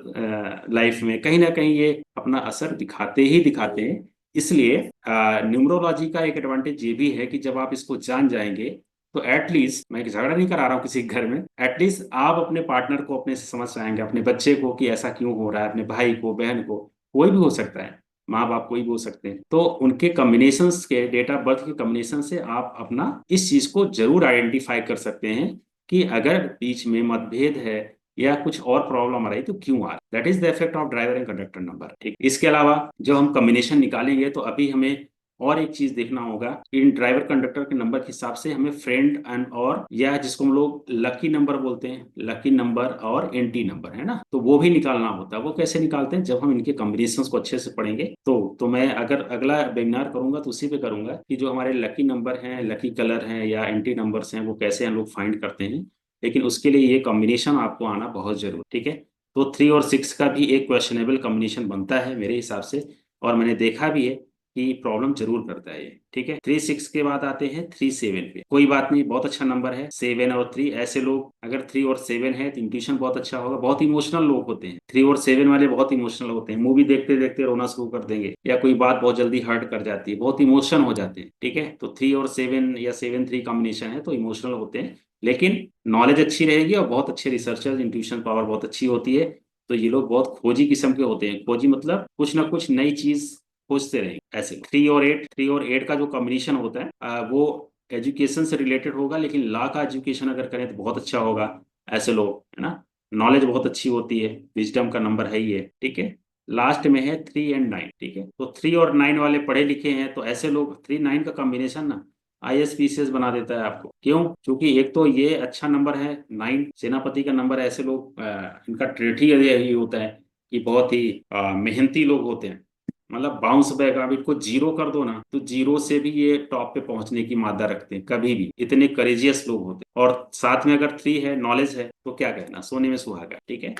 Speaker 2: लाइफ में कहीं ना कहीं ये अपना असर दिखाते ही दिखाते हैं। इसलिए न्यूमरोलॉजी का एक एडवांटेज ये भी है कि जब आप इसको जान जाएंगे तो एटलीस्ट, मैं झगड़ा नहीं करा रहा हूँ किसी के घर में, एटलीस्ट आप अपने पार्टनर को अपने से समझ पाएंगे, अपने बच्चे को कि ऐसा क्यों हो रहा है, अपने भाई को, बहन को, कोई भी हो सकता है, माँ बाप कोई भी हो सकते हैं। तो उनके कॉम्बिनेशंस के, डेट ऑफ बर्थ के कॉम्बिनेशन से आप अपना इस चीज को जरूर आइडेंटिफाई कर सकते हैं कि अगर बीच में मतभेद है या कुछ और प्रॉब्लम आ रही तो क्यों आ रही। That is the effect of driver and conductor number, ठीक। इसके अलावा जब हम कॉम्बिनेशन निकालेंगे तो अभी हमें और एक चीज देखना होगा, इन ड्राइवर कंडक्टर के नंबर के हिसाब से हमें फ्रेंड एंड और, या जिसको हम लोग लकी नंबर बोलते हैं, लकी नंबर और एंटी नंबर, है ना, तो वो भी निकालना होता है। वो कैसे निकालते हैं? जब हम इनके कॉम्बिनेशंस को अच्छे से पढ़ेंगे तो मैं अगर अगला वेबिनार करूंगा तो उसी पे करूंगा कि जो हमारे लकी नंबर हैं, लकी कलर हैं या एंटी नंबर्स हैं, वो कैसे हम लोग फाइंड करते हैं। लेकिन उसके लिए ये कॉम्बिनेशन आपको आना बहुत जरूरी, ठीक है। तो 3 और 6 का भी एक क्वेश्चनेबल कॉम्बिनेशन बनता है मेरे हिसाब से, और मैंने देखा भी है कि प्रॉब्लम जरूर करता है ये, ठीक है। 3-6 के बाद आते हैं 3-7 पे। कोई बात नहीं, बहुत अच्छा नंबर है 7 और 3। ऐसे लोग अगर 3 और 7 है तो इंट्यूशन बहुत अच्छा होगा। बहुत इमोशनल लोग होते हैं 3 और 7 वाले, बहुत इमोशनल होते हैं, मूवी देखते देखते रोना शुरू कर देंगे, या कोई बात बहुत जल्दी हर्ट कर जाती है, बहुत इमोशन हो जाते हैं, ठीक है। तो 3 और 7 या 7-3 कॉम्बिनेशन है तो इमोशनल होते हैं, लेकिन नॉलेज अच्छी रहेगी और बहुत अच्छे रिसर्चर्स, इंट्यूशन पावर बहुत अच्छी होती है। तो ये लोग बहुत खोजी किस्म के होते हैं। खोजी मतलब कुछ ना कुछ नई चीज खोजते रहेंगे। ऐसे 3 और 8 का जो कॉम्बिनेशन होता है वो एजुकेशन से रिलेटेड होगा, लेकिन लॉ का एजुकेशन अगर करें तो बहुत अच्छा होगा। ऐसे लोग, है ना, नॉलेज बहुत अच्छी होती है, विजडम का नंबर है ही है, ठीक है। लास्ट में है 3 और 9, ठीक है। तो 3 और 9 वाले पढ़े लिखे हैं, तो ऐसे लोग 3 9 का कॉम्बिनेशन ना आईएएस पीसीएस बना देता है आपको। क्यों? क्योंकि एक तो ये अच्छा नंबर है, 9 सेनापति का नंबर है। ऐसे लोग इनका ट्रेट ही यही होता है कि बहुत ही मेहनती लोग होते हैं। मतलब बाउंस बैक, आप इनको जीरो कर दो ना तो जीरो से भी ये टॉप पे पहुंचने की मादा रखते हैं, कभी भी। इतने करेजियस लोग होते हैं। और साथ में अगर 3 है, नॉलेज है, तो क्या कहना, सोने में सुहागा, ठीक है।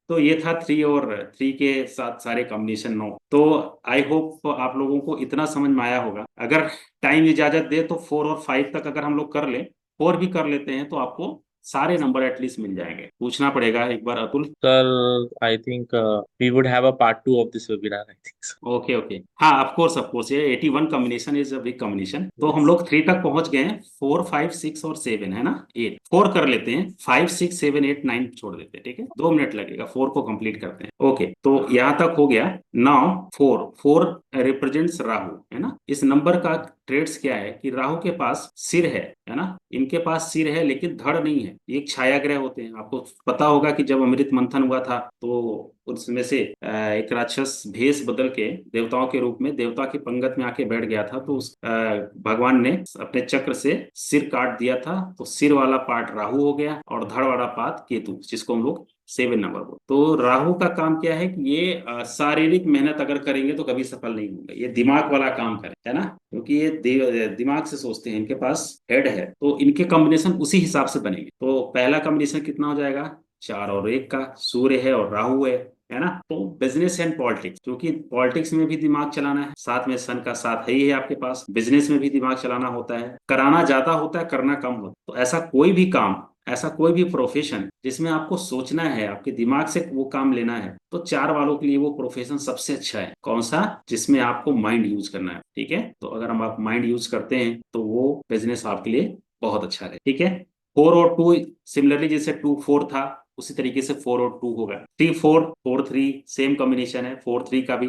Speaker 2: तो ये था 3 और 3 के साथ सारे कॉम्बिनेशन 9। तो आई होप आप लोगों को इतना समझ में आया होगा। अगर टाइम इजाजत दे तो 4 और 5 तक अगर हम लोग कर लें, 4 भी कर लेते हैं, तो आपको सारे नंबर एटलीस्ट मिल जाएंगे। पूछना पड़ेगा एक बार Atul.
Speaker 4: Sir, I think we would have a part two of this webinar, I think so.
Speaker 2: Okay okay, हाँ, ऑफ कोर्स ये 81 combination is a big combination. तो हम
Speaker 4: Yes.
Speaker 2: लोग 3 तक पहुंच गए हैं। 4 5 6 और 7 है ना, 8 4 कर लेते हैं। 5 6 7 8 9 छोड़ देते हैं, ठीक है। 2 मिनट लगेगा, 4 को कंप्लीट करते हैं। ओके, तो यहाँ तक हो गया। नाउ 4 रिप्रेजेंट्स राहु, है ना। इस नंबर का ट्रेड्स क्या है कि राहु के पास सिर है ना। इनके पास सिर है लेकिन धड़ नहीं है। ये एक छाया ग्रह होते हैं। आपको पता होगा कि जब अमृत मंथन हुआ था तो उसमें से एक राक्षस भेष बदल के देवताओं के रूप में देवता की पंगत में आके बैठ गया था। तो उस भगवान ने अपने चक्र से सिर काट दिया था। तो सिर वाला पार्ट राहु हो गया और धड़ वाला पार्ट केतु, जिसको हम लोग 7 नंबर बोलते। तो राहु का काम क्या है कि ये शारीरिक मेहनत अगर करेंगे तो कभी सफल नहीं होंगे। ये दिमाग वाला काम करें, है ना, क्योंकि ये दिमाग से सोचते हैं। इनके पास हेड है, तो इनके कॉम्बिनेशन उसी हिसाब से बनेंगे। तो पहला कॉम्बिनेशन कितना हो जाएगा, 4 और 1 का। सूर्य है और राहु है ना। तो बिजनेस एंड पॉलिटिक्स, क्योंकि पॉलिटिक्स में भी दिमाग चलाना है, साथ में सन का साथ है ही है आपके पास। बिजनेस में भी दिमाग चलाना होता है, कराना ज्यादा होता है, करना कम होता है। तो ऐसा कोई भी काम, ऐसा कोई भी प्रोफेशन जिसमें आपको सोचना है, आपके दिमाग से वो काम लेना है, तो 4 वालों के लिए वो प्रोफेशन सबसे अच्छा है। कौन सा? जिसमें आपको माइंड यूज करना है, ठीक है। तो अगर हम आप माइंड यूज करते हैं तो वो बिजनेस आपके लिए बहुत अच्छा है, ठीक है। 4 और 2 सिमिलरली, जैसे 2 4 था उसी तरीके से 4 और 2 होगा। 3 4 4 3 सेम कॉम्बिनेशन है। 4 3 का भी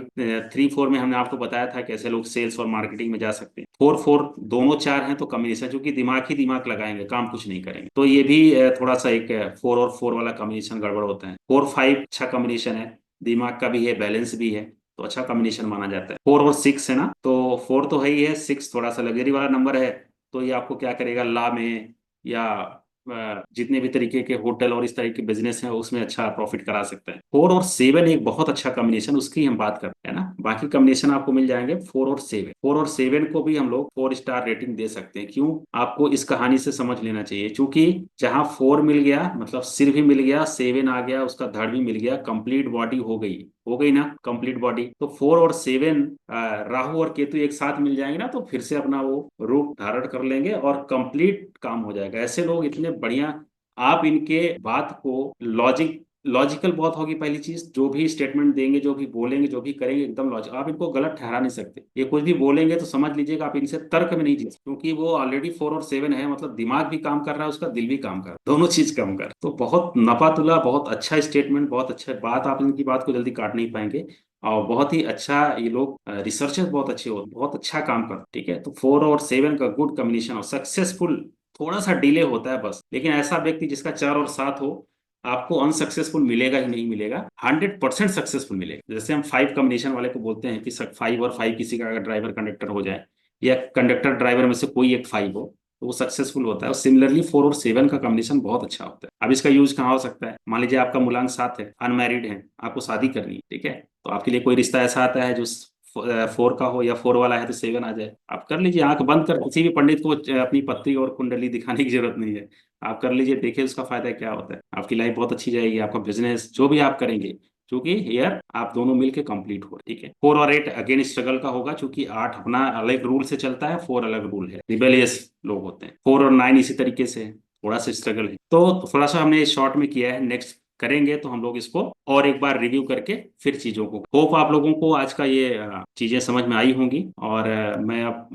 Speaker 2: 3 4 में हमने आपको बताया था कैसे लोग सेल्स और मार्केटिंग में जा सकते हैं। 4 4 दोनों 4 हैं तो कॉम्बिनेशन, क्योंकि दिमाग ही दिमाग लगाएंगे, काम कुछ नहीं करेंगे। तो ये भी थोड़ा सा एक 4 और 4 वाला कॉम्बिनेशन गड़बड़ होता है। 4 5 अच्छा कॉम्बिनेशन है, दिमाग का भी है, बैलेंस भी है, तो अच्छा कॉम्बिनेशन माना जाता है। 4 और 6 है ना, तो 4 तो है ही है, 6 थोड़ा सा लग्जरी वाला नंबर है। तो ये आपको क्या करेगा, ला में या जितने भी तरीके के होटल और इस तरह के बिजनेस हैं उसमें अच्छा प्रॉफिट करा सकता है। 4 और 7 एक बहुत अच्छा कॉम्बिनेशन, उसकी हम बात करते हैं ना। बाकी कॉम्बिनेशन आपको मिल जाएंगे 4 और 7। 4 और 7 को भी हम लोग 4 स्टार रेटिंग दे सकते हैं। क्यों? आपको इस कहानी से समझ लेना चाहिए, क्योंकि जहां 4 मिल गया मतलब सिर भी मिल गया, 7 आ गया उसका धड़ भी मिल गया, कंप्लीट बॉडी हो गई ना, कंप्लीट बॉडी। तो 4 और 7 राहु और केतु एक साथ मिल जाएंगे ना, तो फिर से अपना वो रूप धारण कर लेंगे और कंप्लीट काम हो जाएगा। ऐसे लोग इतने बढ़िया, आप इनके बात को लॉजिकल बहुत होगी। पहली चीज, जो भी स्टेटमेंट देंगे, जो भी बोलेंगे, जो भी करेंगे, एकदम लॉजिक। आप इनको गलत ठहरा नहीं सकते। ये कुछ भी बोलेंगे तो समझ लीजिएगा आप इनसे तर्क में नहीं जीत, क्योंकि वो ऑलरेडी 4 और 7 है। मतलब दिमाग भी काम कर रहा है, उसका दिल भी काम कर रहा है, दोनों चीज काम कर। तो बहुत नपातुला, बहुत अच्छा स्टेटमेंट, बहुत अच्छा बात। आप इनकी बात को जल्दी काट नहीं पाएंगे। और बहुत ही अच्छा ये लोग रिसर्चर बहुत अच्छे होते, बहुत अच्छा काम करते, ठीक है। तो 4 और 7 का गुड कॉम्बिनेशन और सक्सेसफुल, थोड़ा सा डिले होता है बस। लेकिन ऐसा व्यक्ति जिसका 4 और 7 हो, आपको अनसक्सेसफुल मिलेगा ही नहीं मिलेगा, 100% सक्सेसफुल मिलेगा। जैसे हम 5 कॉम्बिनेशन वाले को बोलते हैं कि 5 और 5 किसी का अगर ड्राइवर कंडक्टर हो जाए, या कंडक्टर ड्राइवर में से कोई एक 5 हो, तो वो सक्सेसफुल होता है। और सिमिलरली 4 और 7 का कॉम्बिनेशन बहुत अच्छा होता है। अब इसका यूज कहाँ हो सकता है? मान लीजिए आपका मूलांक 7 है, अनमैरिड है, आपको शादी करनी है, ठीक है। तो आपके लिए कोई रिश्ता ऐसा आता है जो 4 का हो, या 4 वाला है तो 7 आ जाए, आप कर लीजिए। आंख बंद कर, किसी भी पंडित को अपनी पत्री और कुंडली दिखाने की जरूरत नहीं है। आप कर लीजिए, देखिए उसका फायदा क्या होता है। आपकी लाइफ बहुत अच्छी जाएगी, आपका बिजनेस जो भी आप करेंगे, क्योंकि हेयर आप दोनों मिलके कंप्लीट हो, ठीक है। 4 और 8 अगेन स्ट्रगल का होगा, क्योंकि 8 अपना अलग रूल से चलता है, 4 अलग रूल है, रिबेलियस लोग होते हैं। 4 और 9 इसी तरीके से थोड़ा सा स्ट्रगल है। तो थोड़ा सा हमने शॉर्ट में किया है, नेक्स्ट करेंगे तो हम लोग इसको और एक बार रिव्यू करके फिर चीजों को। होप आप लोगों को आज का ये चीजें समझ में आई होंगी। और मैं अब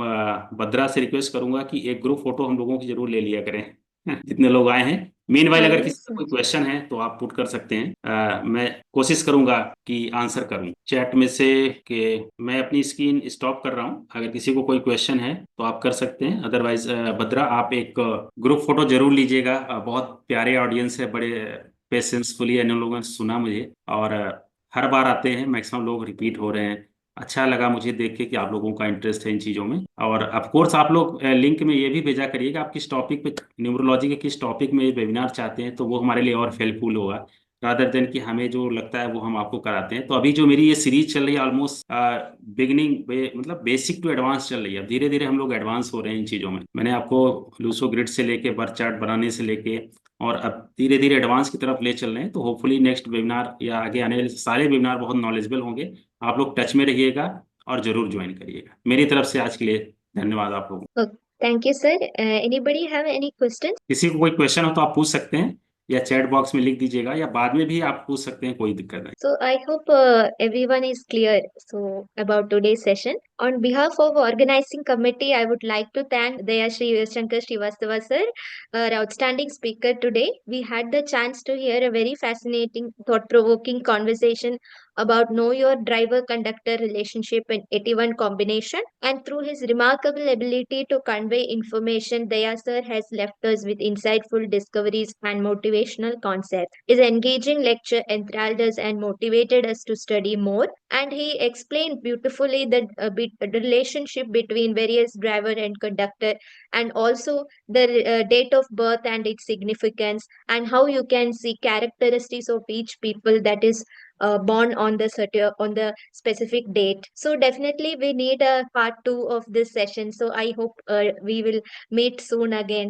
Speaker 2: बद्रा से रिक्वेस्ट करूंगा कि एक ग्रुप फोटो हम लोगों की जरूर ले लिया करें। जितने लोग आए हैं। मीनवाइल अगर किसी
Speaker 1: Yes.
Speaker 2: का कोई क्वेश्चन है तो आप पुट कर सकते हैं। मैं कोशिश करूंगा कि आंसर करूं चैट में से। कि मैं अपनी स्क्रीन स्टॉप कर रहा हूं, अगर किसी को कोई क्वेश्चन है तो आप कर सकते हैं। अदरवाइज भद्रा, आप एक ग्रुप फोटो जरूर लीजिएगा। बहुत प्यारे ऑडियंस है, बड़े पेशेंसफुली इन लोगों ने सुना मुझे, और हर बार आते हैं, मैक्सिमम लोग रिपीट हो रहे हैं। अच्छा लगा मुझे देख के कि आप लोगों का इंटरेस्ट है इन चीज़ों में। और ऑफ कोर्स आप लोग लिंक में ये भी भेजा करिए कि आप किस टॉपिक पे, न्यूमरोलॉजी के किस टॉपिक में वेबिनार चाहते हैं, तो वो हमारे लिए और हेल्पफुल होगा, रादर देन कि हमें जो लगता है वो हम आपको कराते हैं। तो अभी जो मेरी ये सीरीज चल रही है ऑलमोस्ट बिगिनिंग मतलब बेसिक टू एडवांस चल रही है। अब धीरे धीरे हम लोग एडवांस हो रहे हैं इन चीज़ों में। मैंने आपको लूसो ग्रिड से लेके बर्थ चार्ट बनाने से लेके और अब धीरे धीरे एडवांस की तरफ ले चल रहे हैं। तो होपफुली नेक्स्ट वेबिनार या आगे आने वाले सारे वेबिनार बहुत नॉलेजेबल होंगे। आप लोग टच में रहिएगा और जरूर ज्वाइन करिएगा। मेरी तरफ से आज के लिए धन्यवाद आप लोगों को।
Speaker 1: Okay. Thank you, sir. Anybody have any questions?
Speaker 2: किसी को कोई क्वेश्चन हो तो आप पूछ सकते हैं, या चैट बॉक्स में लिख दीजिएगा, या बाद में भी आप पूछ सकते हैं, कोई दिक्कत नहीं।
Speaker 1: So I hope everyone is clear. So about today's session, on behalf of organizing committee, I would like to thank Dayashri Shankar Srivastava sir, our outstanding speaker today. We had the chance to hear a very fascinating, thought-provoking conversation about know your driver-conductor relationship in 81 combination. And through his remarkable ability to convey information, Daya sir has left us with insightful discoveries and motivational concepts. His engaging lecture enthralled us and motivated us to study more. And he explained beautifully the relationship between various driver and conductor, and also the date of birth and its significance, and how you can see characteristics of each people that is born on the specific date. So definitely we need a part 2 of this session. So I hope we will meet soon again.